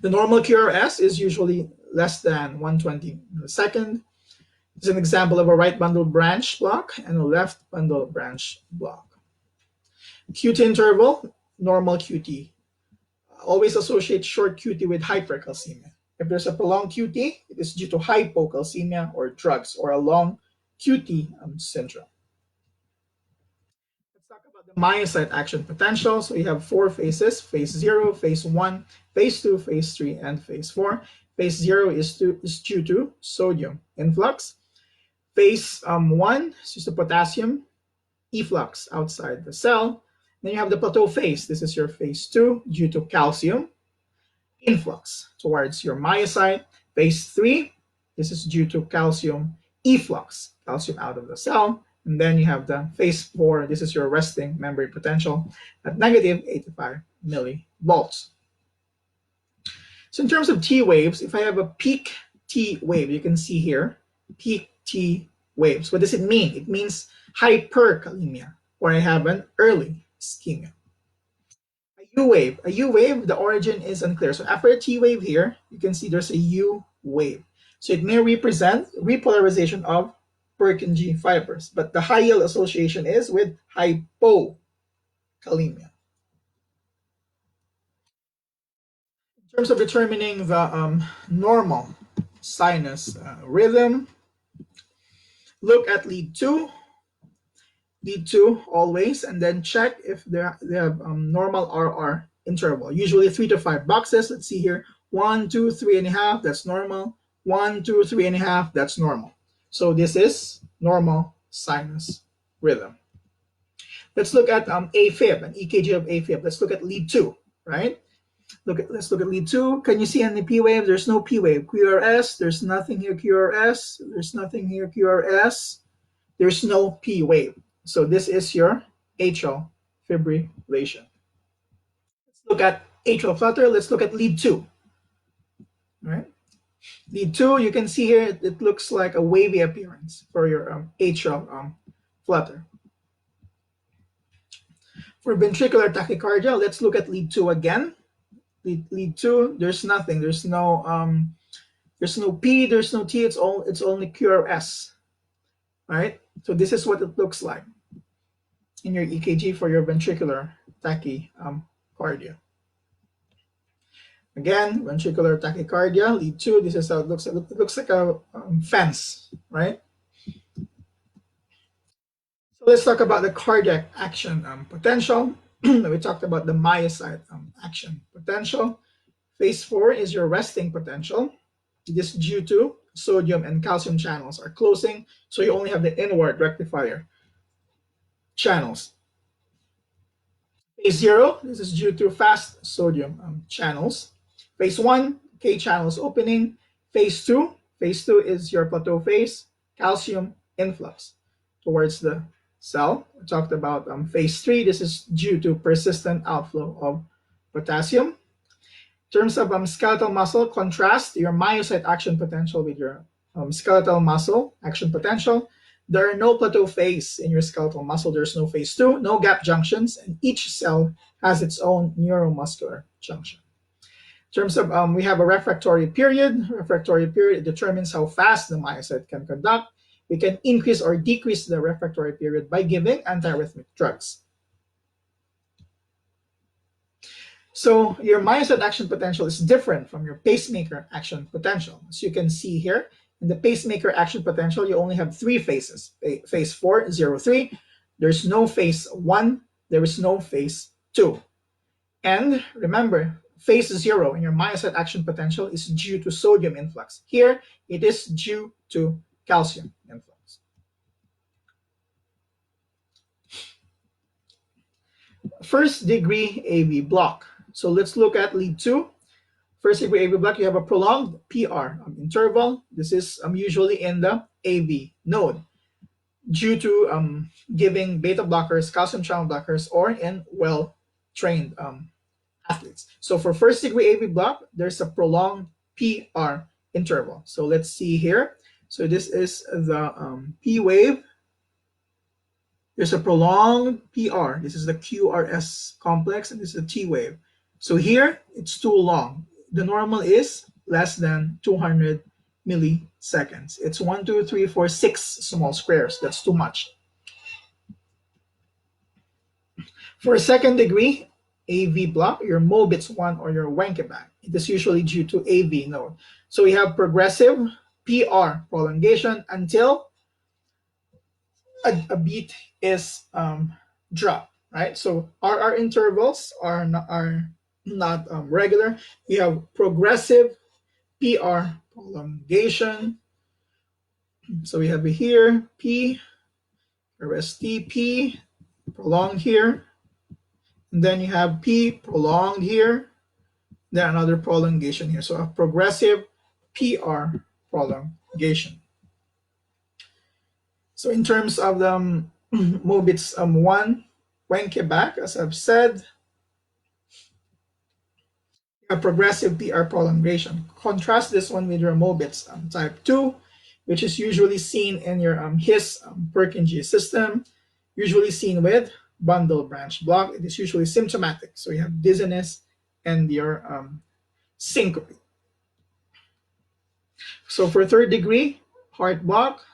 [SPEAKER 1] The normal QRS is usually less than 120 milliseconds. This is an example of a right bundle branch block and a left bundle branch block. QT interval, normal QT. Always associate short QT with hypercalcemia. If there's a prolonged QT, it is due to hypocalcemia or drugs, or a long QT syndrome. Let's talk about the myocyte action potential. So we have 4 phases: phase 0, phase 1, phase 2, phase 3, and phase 4. Phase 0 is due to sodium influx. Phase 1 is just a potassium efflux outside the cell. Then you have the plateau phase. This is your phase 2 due to calcium influx towards your myocyte. Phase 3, this is due to calcium efflux, calcium out of the cell. And then you have the phase 4, this is your resting membrane potential at negative 85 millivolts. So in terms of T waves, if I have a peak T wave, you can see here, peak T waves. What does it mean? It means hyperkalemia, or I have an early ischemia. A U wave, the origin is unclear. So after a T wave here, you can see there's a U wave. So it may represent repolarization of Purkinje fibers, but the high yield association is with hypokalemia. In terms of determining the normal sinus rhythm, look at lead 2 always, and then check if they have normal RR interval, usually 3 to 5 boxes. Let's see here, 1, 2, 3.5, that's normal. 1, 2, 3.5, that's normal. So this is normal sinus rhythm. Let's look at AFib, an EKG of AFib. Let's look at lead 2, right? Let's look at lead 2. Can you see any P wave? There's no P wave. QRS, there's nothing here. QRS, there's nothing here. QRS, there's no P wave. So this is your atrial fibrillation. Let's look at atrial flutter. Let's look at lead 2. All right. Lead 2, you can see here, it looks like a wavy appearance for your atrial flutter. For ventricular tachycardia, let's look at lead 2 again. Lead 2, there's nothing. There's no P, there's no T. It's only QRS. All right. So this is what it looks like in your EKG for your ventricular tachycardia. Again, ventricular tachycardia, lead 2. This is how it looks. It looks like a fence, right? So let's talk about the cardiac action potential. We talked about the myocyte action potential. Phase 4 is your resting potential. This is due to sodium and calcium channels are closing, so you only have the inward rectifier channels. Phase 0, this is due to fast sodium channels. Phase 1, K channels opening. Phase 2, phase 2 is your plateau phase, calcium influx towards the cell. We talked about phase 3, this is due to persistent outflow of potassium. In terms of skeletal muscle, contrast your myocyte action potential with your skeletal muscle action potential. There are no plateau phase in your skeletal muscle. There's no phase 2, no gap junctions, and each cell has its own neuromuscular junction. In terms of, we have a refractory period. Refractory period determines how fast the myocyte can conduct. We can increase or decrease the refractory period by giving antiarrhythmic drugs. So your myocyte action potential is different from your pacemaker action potential. As you can see here, in the pacemaker action potential, you only have 3 phases. Phase 4, 0, 3. There's no phase 1. There is no phase 2. And remember, phase 0 in your myocyte action potential is due to sodium influx. Here, it is due to calcium influx. First degree AV block. So let's look at lead 2. First degree AV block, you have a prolonged PR interval. This is usually in the AV node due to giving beta blockers, calcium channel blockers, or in well-trained athletes. So for first degree AV block, there's a prolonged PR interval. So let's see here. So this is the P wave. There's a prolonged PR. This is the QRS complex, and this is the T wave. So here, it's too long. The normal is less than 200 milliseconds. It's 1, 2, 3, 4, 6 small squares. That's too much. For a second degree AV block, your Mobitz 1 or your Wenckebach, it is usually due to AV node. So we have progressive PR prolongation until a beat is dropped, right? So our intervals are not regular. We have progressive PR prolongation. So we have it here, P, RST, P, prolonged here. And then you have P prolonged here. Then another prolongation here. So a progressive PR prolongation. So in terms of the Mobitz 1, Wenckebach, as I've said, a progressive PR prolongation. Contrast this one with your Mobitz type 2, which is usually seen in your His Purkinje system, usually seen with bundle branch block. It is usually symptomatic. So you have dizziness and your syncope. So for third degree heart block,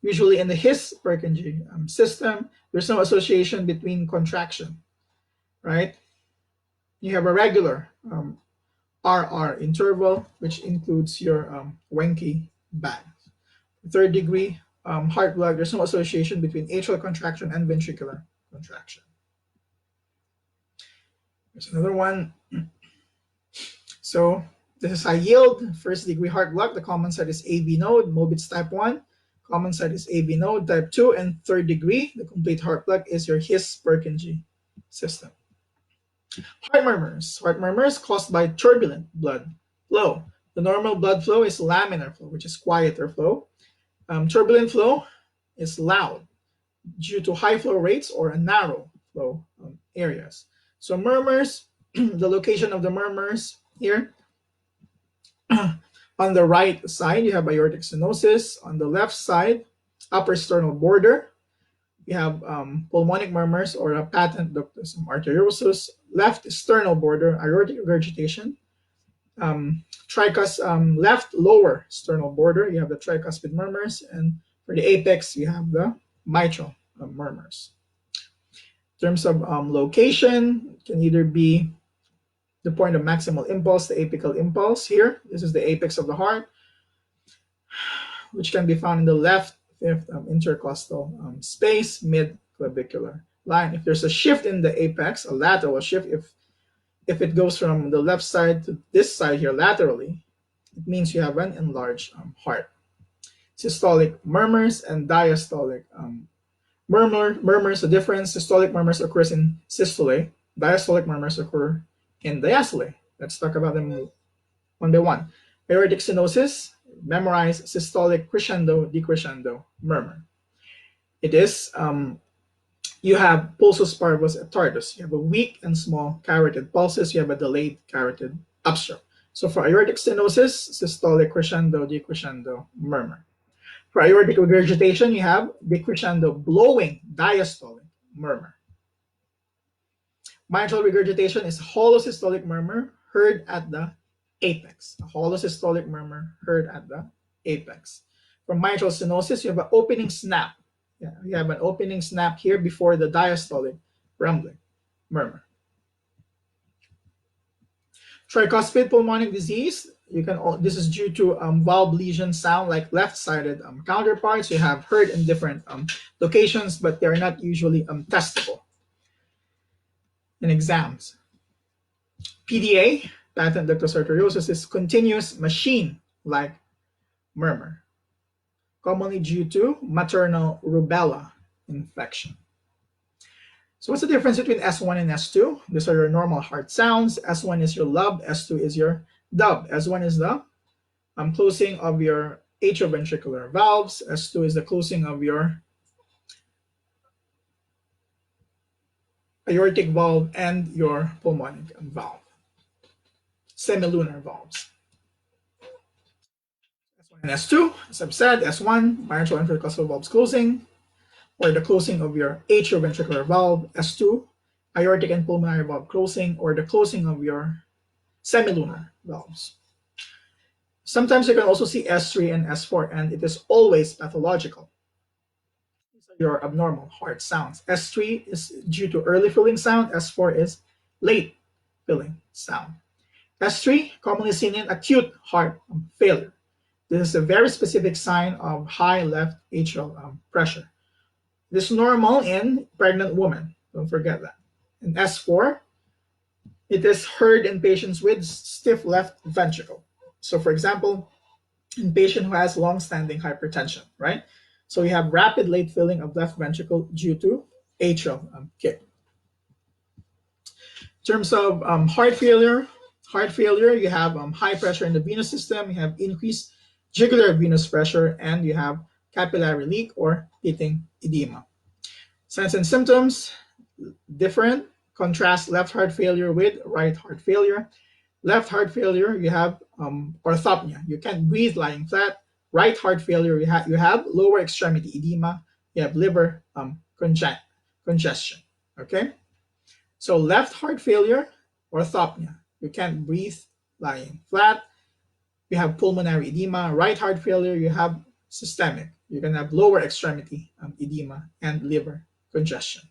[SPEAKER 1] usually in the His Purkinje system, there's no association between contraction, right? You have a regular RR interval, which includes your Wenckebach. Third degree heart block, there's no association between atrial contraction and ventricular contraction. There's another one. So this is high yield, first degree heart block. The common site is AV node, Mobitz type 1. Common site is AV node type 2. And third degree, the complete heart block, is your His Purkinje system. Heart murmurs. Heart murmurs caused by turbulent blood flow. The normal blood flow is laminar flow, which is quieter flow. Turbulent flow is loud due to high flow rates or narrow flow areas. So murmurs, the location of the murmurs here. On the right side, you have aortic stenosis. On the left side, upper sternal border, you have pulmonic murmurs or a patent ductus arteriosus. Left sternal border, aortic regurgitation. Left lower sternal border, you have the tricuspid murmurs. And for the apex, you have the mitral murmurs. In terms of location, it can either be the point of maximal impulse, the apical impulse here. This is the apex of the heart, which can be found in the left fifth intercostal space, mid-clavicular line. If there's a shift in the apex, a lateral shift, if it goes from the left side to this side here laterally, It means you have an enlarged heart. Systolic murmurs and diastolic murmurs. The difference: systolic murmurs occurs in systole, diastolic murmurs occur in diastole. Let's talk about them one by one. Aortic stenosis, memorize systolic crescendo, decrescendo murmur. It is you have pulsus parvus et tardus. You have a weak and small carotid pulses. You have a delayed carotid upstrut. So for aortic stenosis, systolic crescendo, decrescendo murmur. For aortic regurgitation, you have decrescendo blowing diastolic murmur. Mitral regurgitation is hollow systolic murmur heard at the apex. A hollow systolic murmur heard at the apex. For mitral stenosis, you have an opening snap. Yeah, you have an opening snap here before the diastolic rumbling murmur. Tricuspid pulmonic disease. This is due to valve lesion sound like left-sided counterparts. You have heard in different locations, but they are not usually testable in exams. PDA, patent ductus arteriosus, is continuous machine-like murmur, commonly due to maternal rubella infection. So what's the difference between S1 and S2? These are your normal heart sounds. S1 is your lub, S2 is your dub. S1 is the closing of your atrioventricular valves. S2 is the closing of your aortic valve and your pulmonic valve. Semilunar valves. S1 and S2, as I've said, S1, mitral and intercostal valves closing, or the closing of your atrioventricular valve. S2, aortic and pulmonary valve closing, or the closing of your semilunar valves. Sometimes you can also see S3 and S4, and it is always pathological. These are your abnormal heart sounds. S3 is due to early filling sound, S4 is late filling sound. S3, commonly seen in acute heart failure. This is a very specific sign of high left atrial pressure. This is normal in pregnant women. Don't forget that. In S4, it is heard in patients with stiff left ventricle. So for example, in patient who has long-standing hypertension, right? So you have rapid late filling of left ventricle due to atrial kick. In terms of heart failure, you have high pressure in the venous system, you have increased jugular venous pressure, and you have capillary leak or pitting edema. Signs and symptoms, different. Contrast left heart failure with right heart failure. Left heart failure, you have orthopnea. You can't breathe lying flat. Right heart failure, you have lower extremity edema. You have liver congestion. Okay? So left heart failure, orthopnea. You can't breathe lying flat. You have pulmonary edema. Right heart failure, you have systemic. You can have lower extremity edema and liver congestion.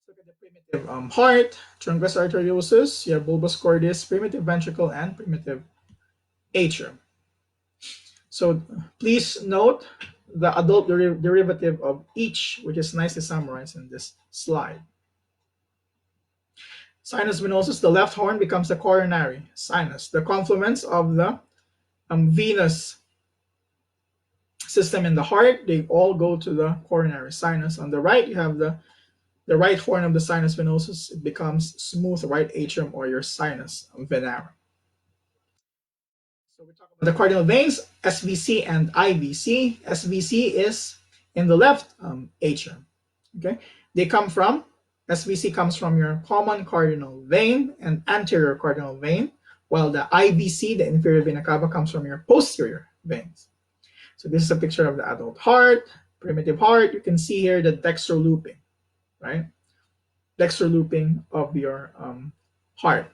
[SPEAKER 1] Look at the primitive heart, truncus arteriosus, you have bulbus cordis, primitive ventricle, and primitive atrium. So please note the adult derivative of each, which is nicely summarized in this slide. Sinus venosus, the left horn becomes the coronary sinus. The confluence of the venous system in the heart, they all go to the coronary sinus. On the right, you have the right horn of the sinus venosus. It becomes smooth right atrium or your sinus venarum. So we talk about the cardinal veins, SVC and IVC. SVC is in the left atrium. Okay, SVC comes from your common cardinal vein and anterior cardinal vein, while the IVC, the inferior vena cava, comes from your posterior veins. So this is a picture of the adult heart, primitive heart. You can see here the dextro looping, right? Dextro looping of your heart.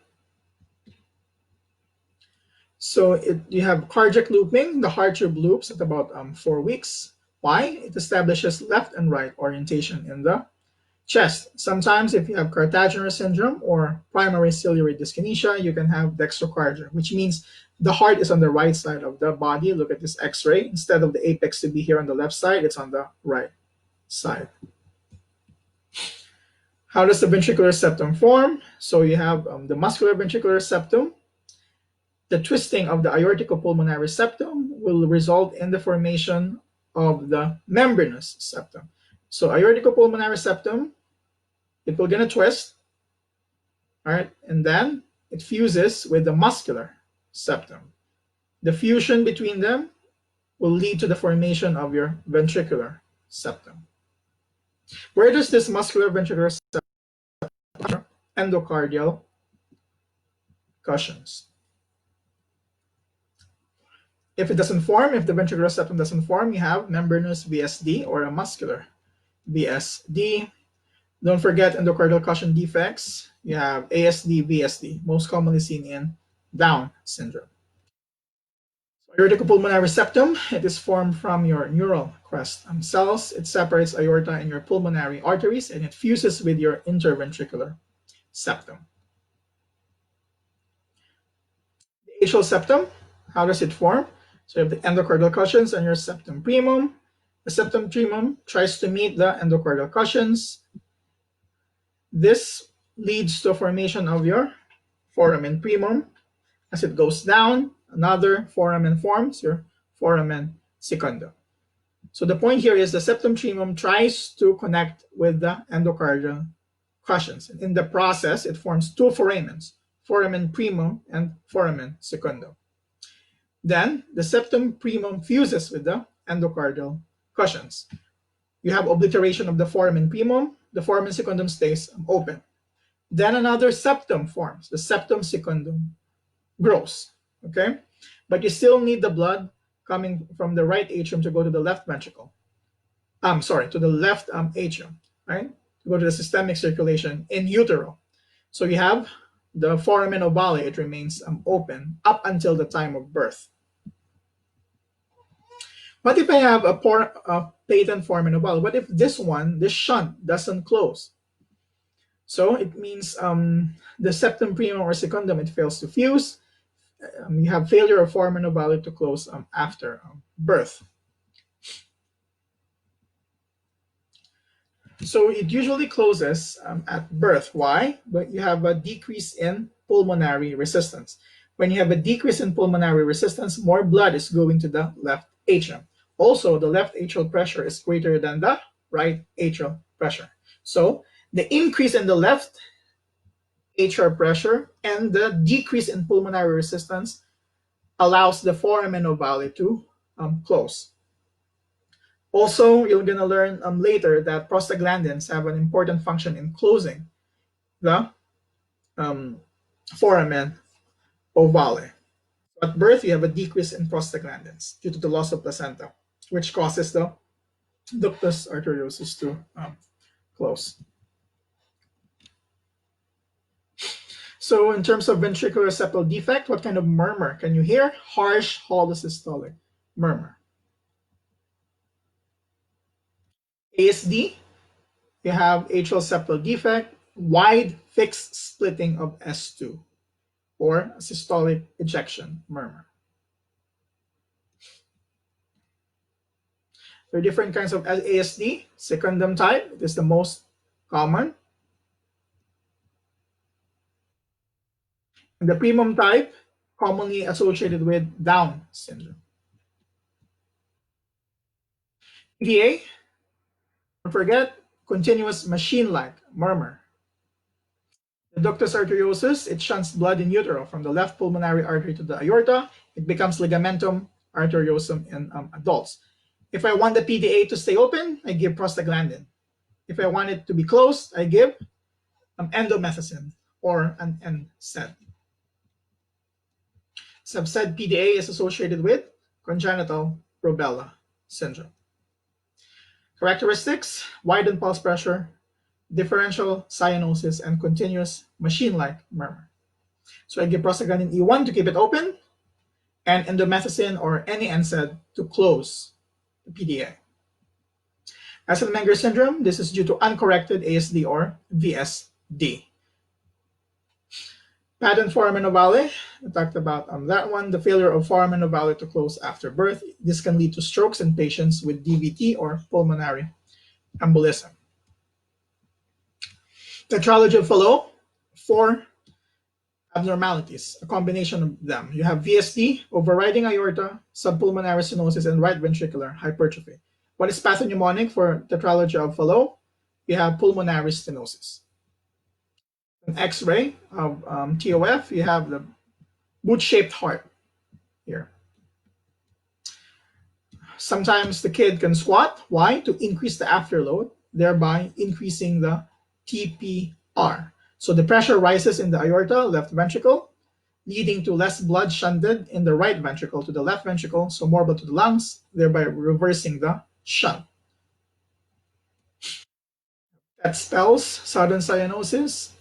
[SPEAKER 1] So you have cardiac looping. The heart tube loops at about 4 weeks. Why? It establishes left and right orientation in the chest. Sometimes if you have Cartagena syndrome or primary ciliary dyskinesia, you can have dextrocardia, which means the heart is on the right side of the body. Look at this x-ray. Instead of the apex to be here on the left side, it's on the right side. How does the ventricular septum form? So you have the muscular ventricular septum. The twisting of the aorticopulmonary septum will result in the formation of the membranous septum. So aorticopulmonary septum, it will gonna twist, all right, and then it fuses with the muscular septum. The fusion between them will lead to the formation of your ventricular septum. Where does this muscular ventricular septum? Endocardial cushions. If it doesn't form, if the ventricular septum doesn't form, you have membranous VSD or a muscular VSD. Don't forget endocardial cushion defects. You have ASD, VSD, most commonly seen in Down syndrome. Aorticopulmonary septum, it is formed from your neural crest cells. It separates aorta and your pulmonary arteries, and it fuses with your interventricular septum. The atrial septum, how does it form? So you have the endocardial cushions and your septum primum. The septum primum tries to meet the endocardial cushions. This leads to formation of your foramen primum. As it goes down, another foramen forms, your foramen secundum. So the point here is the septum primum tries to connect with the endocardial cushions. And in the process, it forms two foramens, foramen primum and foramen secundum. Then the septum primum fuses with the endocardial cushions. You have obliteration of the foramen primum, the foramen secundum stays open. Then another septum forms, the septum secundum grows, okay? But you still need the blood coming from the right atrium to go to the left ventricle. To the left atrium, right? To go to the systemic circulation in utero. So you have the foramen ovale, it remains open up until the time of birth. What if I have a patent foramen ovale? What if this shunt doesn't close? So it means the septum primum or secundum, it fails to fuse. You have failure of foramen ovale to close after birth. So it usually closes at birth. Why? But you have a decrease in pulmonary resistance. When you have a decrease in pulmonary resistance, more blood is going to the left atrium. Also, the left atrial pressure is greater than the right atrial pressure. So the increase in the left atrial pressure and the decrease in pulmonary resistance allows the foramen ovale to close. Also, you're going to learn later that prostaglandins have an important function in closing the foramen ovale. At birth, you have a decrease in prostaglandins due to the loss of placenta, which causes the ductus arteriosus to close. So in terms of ventricular septal defect, what kind of murmur can you hear? Harsh holosystolic murmur. ASD, you have atrial septal defect, wide fixed splitting of S2, or systolic ejection murmur. There are different kinds of ASD. Secundum type, it is the most common. And the primum type, commonly associated with Down syndrome. PDA, don't forget, continuous machine-like murmur. The ductus arteriosus, it shunts blood in utero from the left pulmonary artery to the aorta. It becomes ligamentum arteriosum in adults. If I want the PDA to stay open, I give prostaglandin. If I want it to be closed, I give endomethacin or an NSAID. Subset PDA is associated with congenital rubella syndrome. Characteristics: widened pulse pressure, differential cyanosis, and continuous machine-like murmur. So I give prostaglandin E1 to keep it open, and endomethacin or any NSAID to close the PDA. Asselmenger syndrome, this is due to uncorrected ASD or VSD. Patent foramen ovale, we talked about that one, the failure of foramen ovale to close after birth. This can lead to strokes in patients with DVT or pulmonary embolism. Tetralogy of Fallot, 4 abnormalities, a combination of them. You have VSD, overriding aorta, subpulmonary stenosis, and right ventricular hypertrophy. What is pathognomonic for tetralogy of Fallot? You have pulmonary stenosis. An X-ray of TOF, you have the boot-shaped heart here. Sometimes the kid can squat. Why? To increase the afterload, thereby increasing the TPR. So the pressure rises in the aorta, left ventricle, leading to less blood shunted in the right ventricle to the left ventricle, so more blood to the lungs, thereby reversing the shunt. That spells sudden cyanosis,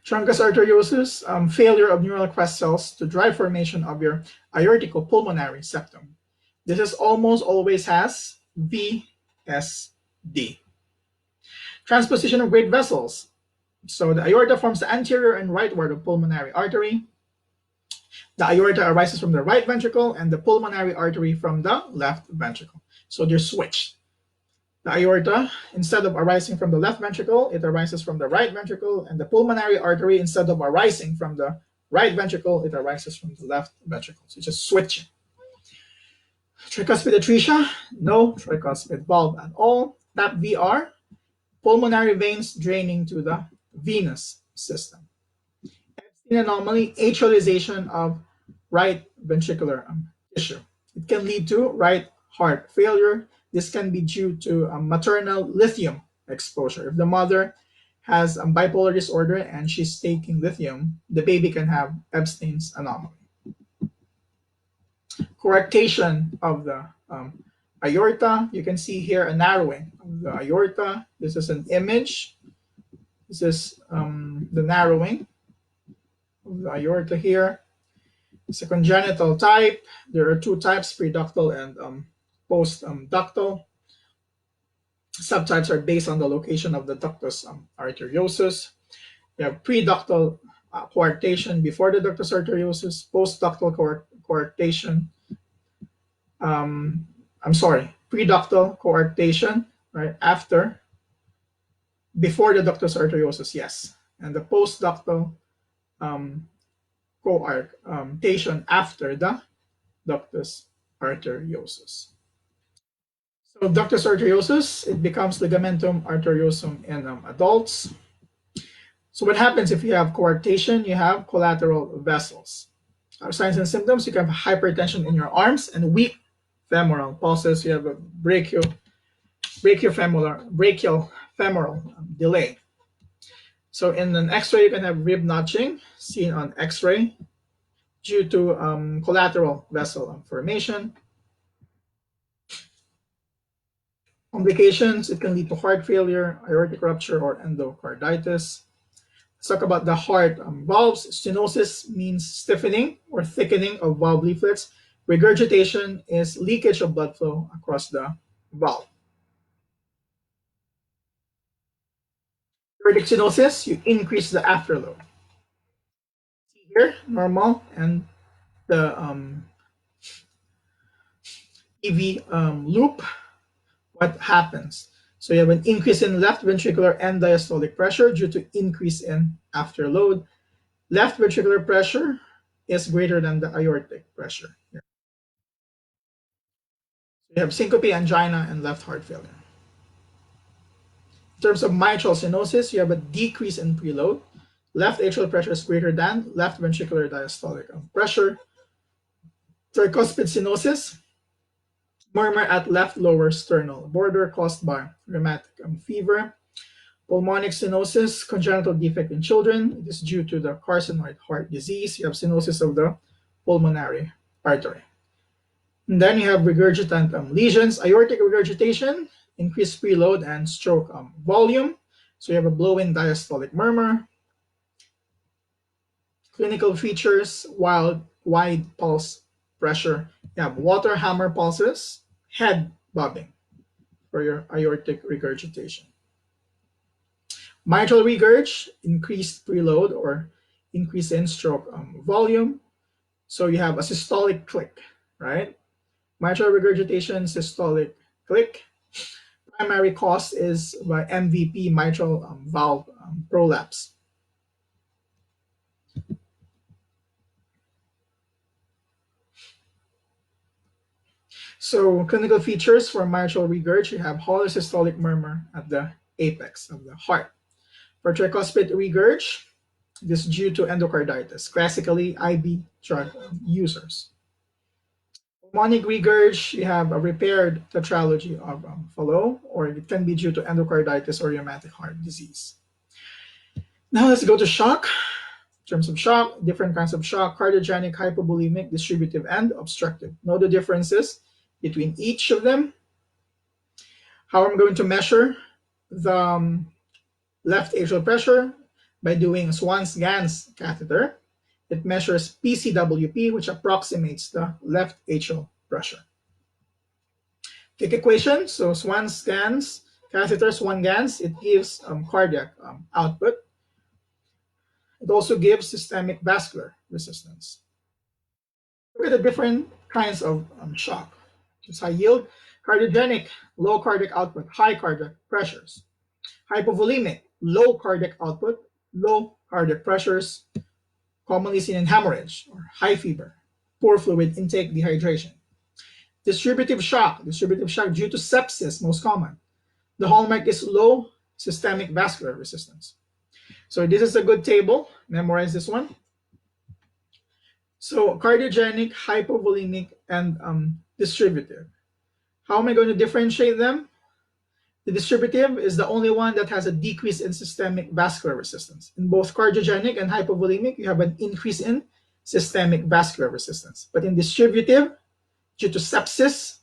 [SPEAKER 1] truncus arteriosus, failure of neural crest cells to drive formation of your aortico-pulmonary septum. This is almost always has VSD. Transposition of great vessels. So the aorta forms the anterior and rightward of pulmonary artery. The aorta arises from the right ventricle and the pulmonary artery from the left ventricle. So they're switched. The aorta, instead of arising from the left ventricle, it arises from the right ventricle, and the pulmonary artery, instead of arising from the right ventricle, it arises from the left ventricle. So it's just switching. Tricuspid atresia, no tricuspid valve at all. TAP VR, pulmonary veins draining to the venous system. Epstein anomaly, atrialization of right ventricular tissue. It can lead to right heart failure. This can be due to maternal lithium exposure. If the mother has a bipolar disorder and she's taking lithium, the baby can have Epstein's anomaly. Coarctation of the aorta. You can see here a narrowing of the aorta. This is an image. This is the narrowing of the aorta here. It's a congenital type. There are two types, preductal and postductal. Subtypes are based on the location of the ductus arteriosus. You have preductal coarctation before the ductus arteriosus, postductal coarctation. Preductal coarctation, right, after, before the ductus arteriosus, yes. And the postductal coarctation after the ductus arteriosus. So ductus arteriosus, it becomes ligamentum arteriosum in adults. So what happens if you have coarctation? You have collateral vessels. Signs and symptoms, you can have hypertension in your arms and weak femoral pulses. You have a brachial femoral delay. So in an X-ray, you can have rib notching seen on X-ray due to collateral vessel formation. Complications, it can lead to heart failure, aortic rupture, or endocarditis. Let's talk about the heart valves. Stenosis means stiffening or thickening of valve leaflets. Regurgitation is leakage of blood flow across the valve. Aortic stenosis, you increase the afterload. See here, normal, and the EV loop. What happens? So you have an increase in left ventricular end diastolic pressure due to increase in afterload. Left ventricular pressure is greater than the aortic pressure. Here. So you have syncope, angina, and left heart failure. In terms of mitral stenosis, you have a decrease in preload. Left atrial pressure is greater than left ventricular diastolic pressure. Tricuspid stenosis, murmur at left lower sternal border caused by rheumatic fever. Pulmonic stenosis, congenital defect in children. It is due to the carcinoid heart disease. You have stenosis of the pulmonary artery. And then you have regurgitant lesions, aortic regurgitation, increased preload, and stroke volume. So you have a blow-in diastolic murmur. Clinical features, wide pulse pressure. You have water hammer pulses, head bobbing for your aortic regurgitation. Mitral regurg, increased preload or increase in stroke volume. So you have a systolic click, right? Mitral regurgitation, systolic click. Primary cause is by MVP, mitral valve prolapse. So clinical features for mitral regurg, you have hollow systolic murmur at the apex of the heart. For tricuspid regurg, this is due to endocarditis, classically IB drug users. Pulmonic regurg, you have a repaired tetralogy of Fallot, or it can be due to endocarditis or rheumatic heart disease. Now let's go to shock. In terms of shock, different kinds of shock: cardiogenic, hypovolemic, distributive, and obstructive. Know the differences between each of them. How I'm going to measure the left atrial pressure by doing Swan's-Ganz catheter. It measures PCWP, which approximates the left atrial pressure. Quick equation. So Swan's-Ganz catheter, Swan-Ganz, it gives cardiac output. It also gives systemic vascular resistance. Look at the different kinds of shock. It's high yield, cardiogenic, low cardiac output, high cardiac pressures. Hypovolemic, low cardiac output, low cardiac pressures, commonly seen in hemorrhage or high fever, poor fluid intake, dehydration. Distributive shock due to sepsis, most common. The hallmark is low systemic vascular resistance. So this is a good table. Memorize this one. So cardiogenic, hypovolemic, and distributive. How am I going to differentiate them? The distributive is the only one that has a decrease in systemic vascular resistance. In both cardiogenic and hypovolemic, you have an increase in systemic vascular resistance. But in distributive, due to sepsis,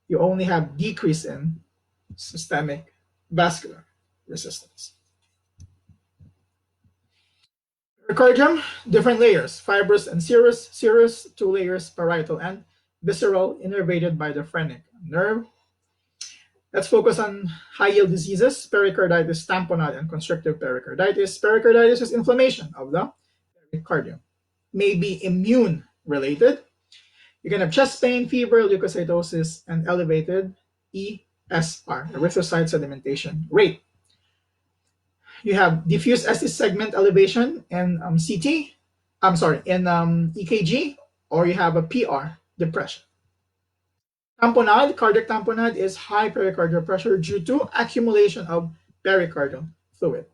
[SPEAKER 1] you only have decrease in systemic vascular resistance. Pericardium, different layers: fibrous and serous. Serous, 2 layers, parietal and visceral, innervated by the phrenic nerve. Let's focus on high-yield diseases: pericarditis, tamponade, and constrictive pericarditis. Pericarditis is inflammation of the pericardium. May be immune-related. You can have chest pain, fever, leukocytosis, and elevated ESR, erythrocyte sedimentation rate. You have diffuse ST segment elevation in EKG, or you have a PR, depression. Tamponade, cardiac tamponade, is high pericardial pressure due to accumulation of pericardial fluid.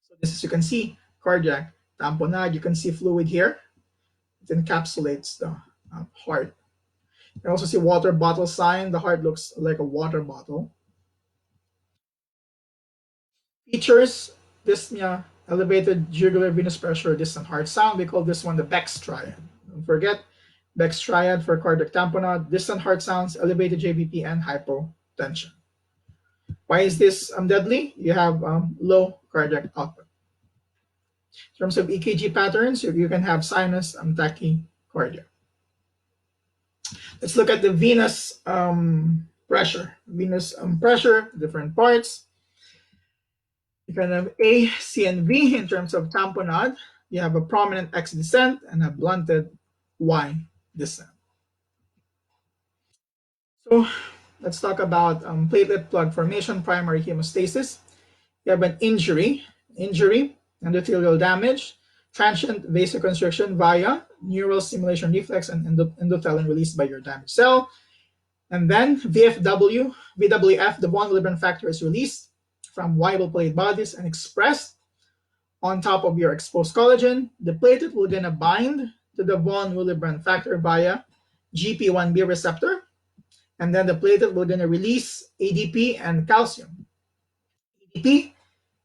[SPEAKER 1] So this is, you can see, cardiac tamponade. You can see fluid here. It encapsulates the heart. You can also see water bottle sign. The heart looks like a water bottle. Features: dyspnea, elevated jugular venous pressure, distant heart sound. We call this one the Beck's triad. Don't forget, Beck's triad for cardiac tamponade: distant heart sounds, elevated JVP, and hypotension. Why is this deadly? You have low cardiac output. In terms of EKG patterns, you can have sinus tachycardia. Let's look at the venous pressure. Venous pressure, different parts. You can have A, C, and V in terms of tamponade. You have a prominent X descent and a blunted Y descent. So let's talk about platelet plug formation, primary hemostasis. You have an injury, endothelial damage, transient vasoconstriction via neural stimulation reflex and endothelin released by your damaged cell. And then VWF, the von Willebrand factor, is released from viable platelet bodies and expressed on top of your exposed collagen. The platelet will gonna bind to the von Willebrand factor via GP1B receptor, and then the platelet will gonna release ADP and calcium. ADP,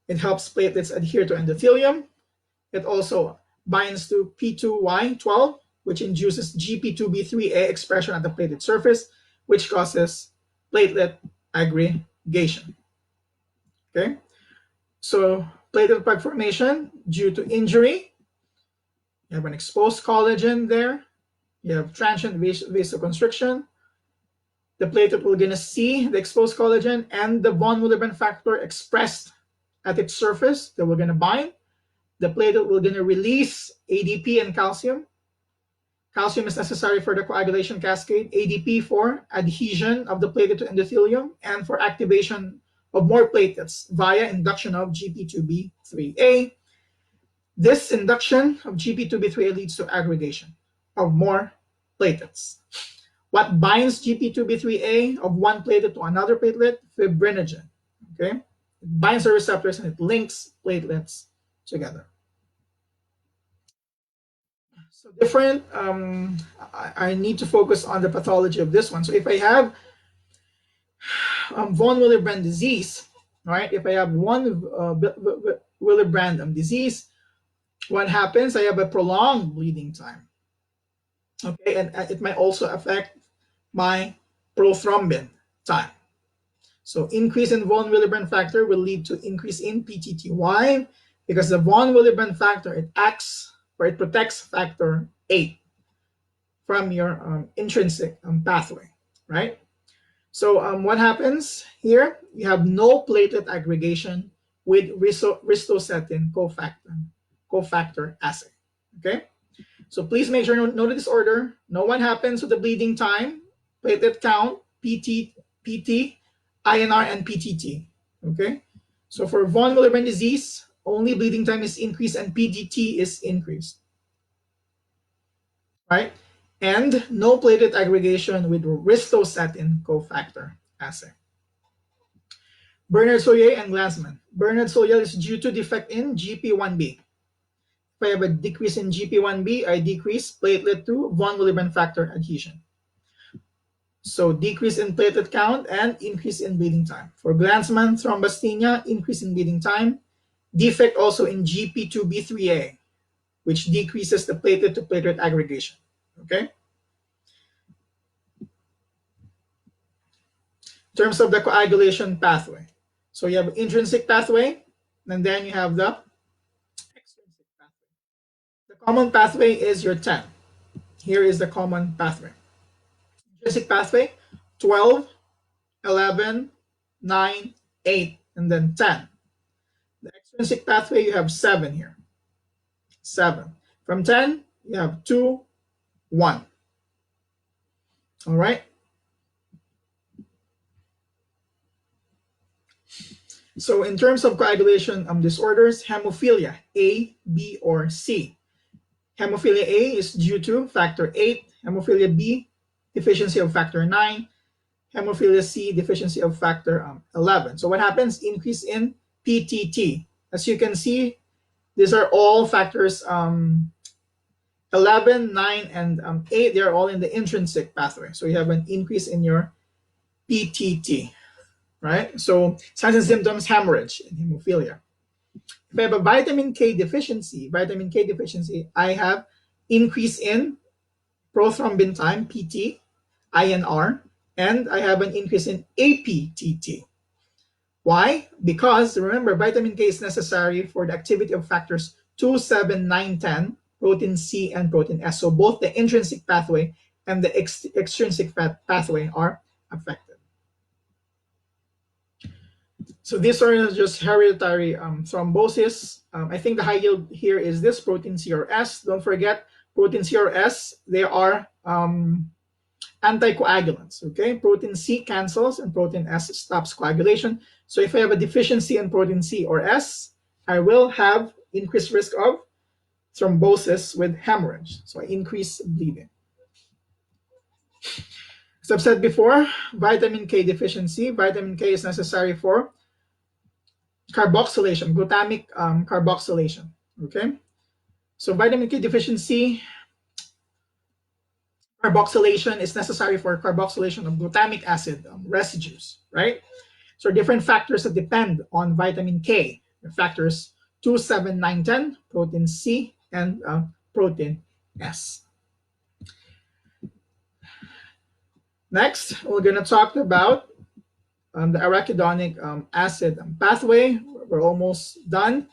[SPEAKER 1] it helps platelets adhere to endothelium. It also binds to P2Y12, which induces GP2B3A expression at the platelet surface, which causes platelet aggregation. Okay, so platelet plug formation due to injury. You have an exposed collagen there. You have transient vasoconstriction. The platelet will gonna see the exposed collagen and the von Willebrand factor expressed at its surface. They will gonna bind. The platelet will gonna release ADP and calcium. Calcium is necessary for the coagulation cascade. ADP for adhesion of the platelet to endothelium and for activation of more platelets via induction of GP2B3A. This induction of GP2B3A leads to aggregation of more platelets. What binds GP2B3A of one platelet to another platelet? Fibrinogen. Okay, it binds the receptors and it links platelets together. So different. I need to focus on the pathology of this one. So if I have von Willebrand disease, right? If I have one Willebrand disease, what happens? I have a prolonged bleeding time. Okay, and it might also affect my prothrombin time. So increase in von Willebrand factor will lead to increase in PTT. Why? Because the von Willebrand factor, it acts or it protects factor 8 from your intrinsic pathway, right? So what happens here? You have no platelet aggregation with ristocetin cofactor assay. Okay, so please make sure note this order. No what happens with the bleeding time, platelet count, PT, INR, and PTT. Okay, so for von Willebrand disease, only bleeding time is increased and PTT is increased, right? And no platelet aggregation with ristocetin cofactor assay. Bernard-Soulier and Glassman. Bernard-Soulier is due to defect in GP1B. If I have a decrease in GP1B, I decrease platelet to von Willebrand factor adhesion. So decrease in platelet count and increase in bleeding time. For Glassman thrombasthenia, increase in bleeding time. Defect also in GP2B3A, which decreases the platelet to platelet aggregation. Okay. In terms of the coagulation pathway, so you have intrinsic pathway, and then you have the extrinsic pathway. The common pathway is your 10. Here is the common pathway. Intrinsic pathway, 12, 11, 9, 8, and then 10. The extrinsic pathway, you have 7 here. 7. From 10, you have 2, 1. All right. So in terms of coagulation disorders, hemophilia, A, B, or C. Hemophilia A is due to factor 8. Hemophilia B, deficiency of factor 9. Hemophilia C, deficiency of factor 11. So what happens? Increase in PTT. As you can see, these are all factors 11, 9, and 8. They're all in the intrinsic pathway. So you have an increase in your PTT. Right? So signs and symptoms, hemorrhage and hemophilia. If I have a vitamin K deficiency, I have increase in prothrombin time, PT, INR, and I have an increase in APTT. Why? Because remember, vitamin K is necessary for the activity of factors 2, 7, 9, 10, protein C and protein S. So both the intrinsic pathway and the extrinsic pathway are affected. So these are just hereditary thrombosis. I think the high yield here is this protein C or S. Don't forget, protein C or S, they are anticoagulants. Okay, protein C cancels and protein S stops coagulation. So if I have a deficiency in protein C or S, I will have increased risk of thrombosis with hemorrhage. So I increase bleeding. As I've said before, vitamin K deficiency. Vitamin K is necessary for carboxylation, glutamic carboxylation. Okay, so vitamin K deficiency, carboxylation is necessary for carboxylation of glutamic acid residues, right? So different factors that depend on vitamin K. Factors 2, 7, 9, 10, protein C, and protein S. Next, we're going to talk about the arachidonic acid pathway. We're almost done.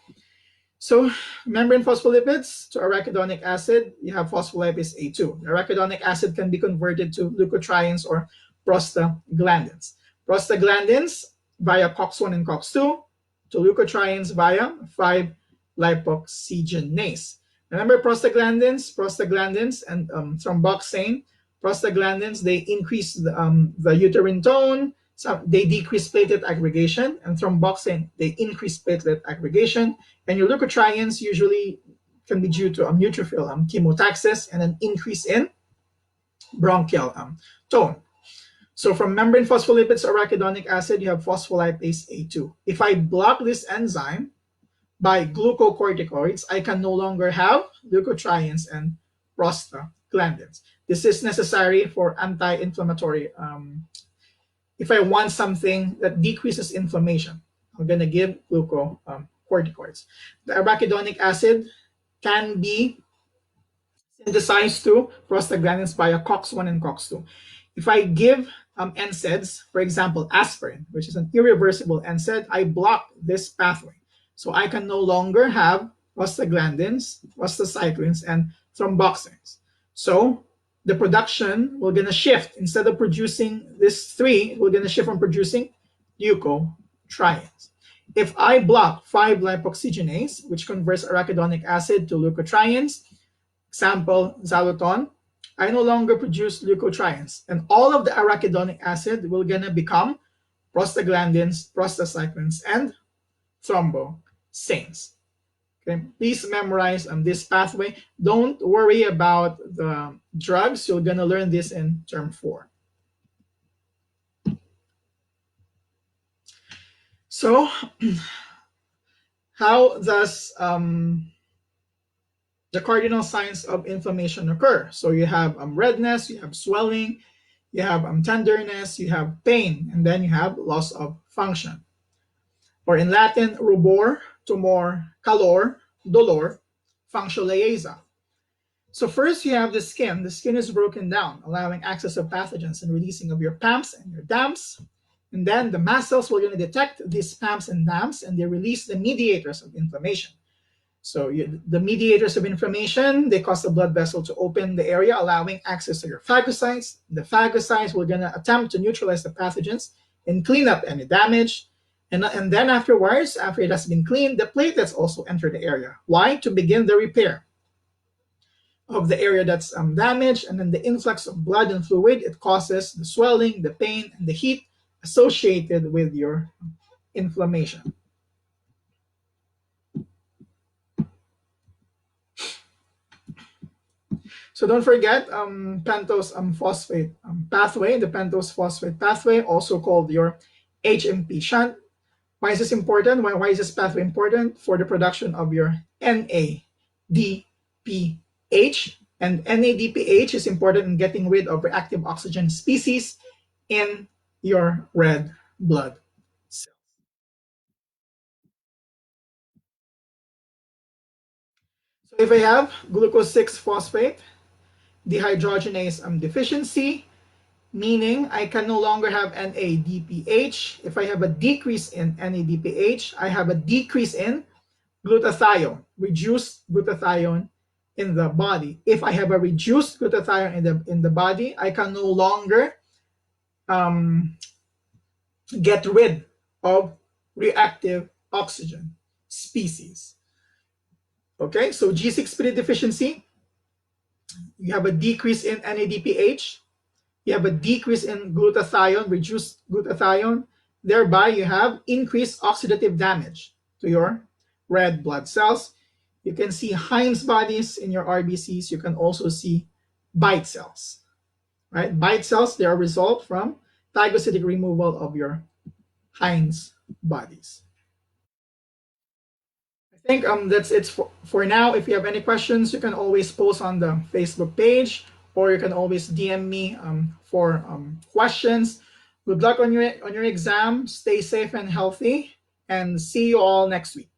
[SPEAKER 1] So membrane phospholipids to arachidonic acid, you have phospholipase A2. Arachidonic acid can be converted to leukotrienes or prostaglandins. Prostaglandins via COX-1 and COX-2 to leukotrienes via 5-lipoxygenase. Remember prostaglandins and thromboxane. Prostaglandins, they increase the uterine tone, so they decrease platelet aggregation, and thromboxane, they increase platelet aggregation. And your leukotrienes usually can be due to neutrophil chemotaxis and an increase in bronchial tone. So from membrane phospholipids to arachidonic acid, you have phospholipase A2. If I block this enzyme by glucocorticoids, I can no longer have leukotrienes and prostaglandins. This is necessary for anti-inflammatory. If I want something that decreases inflammation, I'm going to give glucocorticoids. The arachidonic acid can be synthesized to prostaglandins via COX-1 and COX-2. If I give NSAIDs, for example, aspirin, which is an irreversible NSAID, I block this pathway. So I can no longer have prostaglandins, prostacyclins, and thromboxanes. So the production, we're going to shift. Instead of producing these three, we're going to shift from producing leukotrienes. If I block 5-lipoxygenase, which converts arachidonic acid to leukotrienes, example, xylitol, I no longer produce leukotrienes. And all of the arachidonic acid will gonna become prostaglandins, prostacyclins, and thromboxanes. Okay, please memorize this pathway. Don't worry about the drugs. You're gonna learn this in term 4. So, how does the cardinal signs of inflammation occur? So you have redness, you have swelling, you have tenderness, you have pain, and then you have loss of function. Or in Latin, rubor, tumor, calor, dolor, functio laesa. So first you have the skin. The skin is broken down, allowing access of pathogens and releasing of your PAMPs and your DAMPs. And then the mast cells will going to detect these PAMPs and DAMPs, and they release the mediators of inflammation. So the mediators of inflammation, they cause the blood vessel to open the area, allowing access to your phagocytes. The phagocytes will going to attempt to neutralize the pathogens and clean up any damage. And then afterwards, after it has been cleaned, the platelets also enter the area. Why? To begin the repair of the area that's damaged. And then the influx of blood and fluid, it causes the swelling, the pain, and the heat associated with your inflammation. So don't forget pentose phosphate pathway, the pentose phosphate pathway, also called your HMP shunt. Why is this important? Why is this pathway important? For the production of your NADPH. And NADPH is important in getting rid of reactive oxygen species in your red blood cells. So if I have glucose 6-phosphate dehydrogenase deficiency, meaning I can no longer have NADPH. If I have a decrease in NADPH, I have a decrease in glutathione, reduced glutathione in the body. If I have a reduced glutathione in the body, I can no longer get rid of reactive oxygen species. Okay, so G6PD deficiency, you have a decrease in NADPH, you have a decrease in glutathione, reduced glutathione, thereby you have increased oxidative damage to your red blood cells. You can see Heinz bodies in your RBCs. You can also see bite cells, right? Bite cells, they are a result from phagocytic removal of your Heinz bodies. I think that's it for now. If you have any questions, you can always post on the Facebook page, or you can always DM me for questions. Good luck on your exam. Stay safe and healthy, and see you all next week.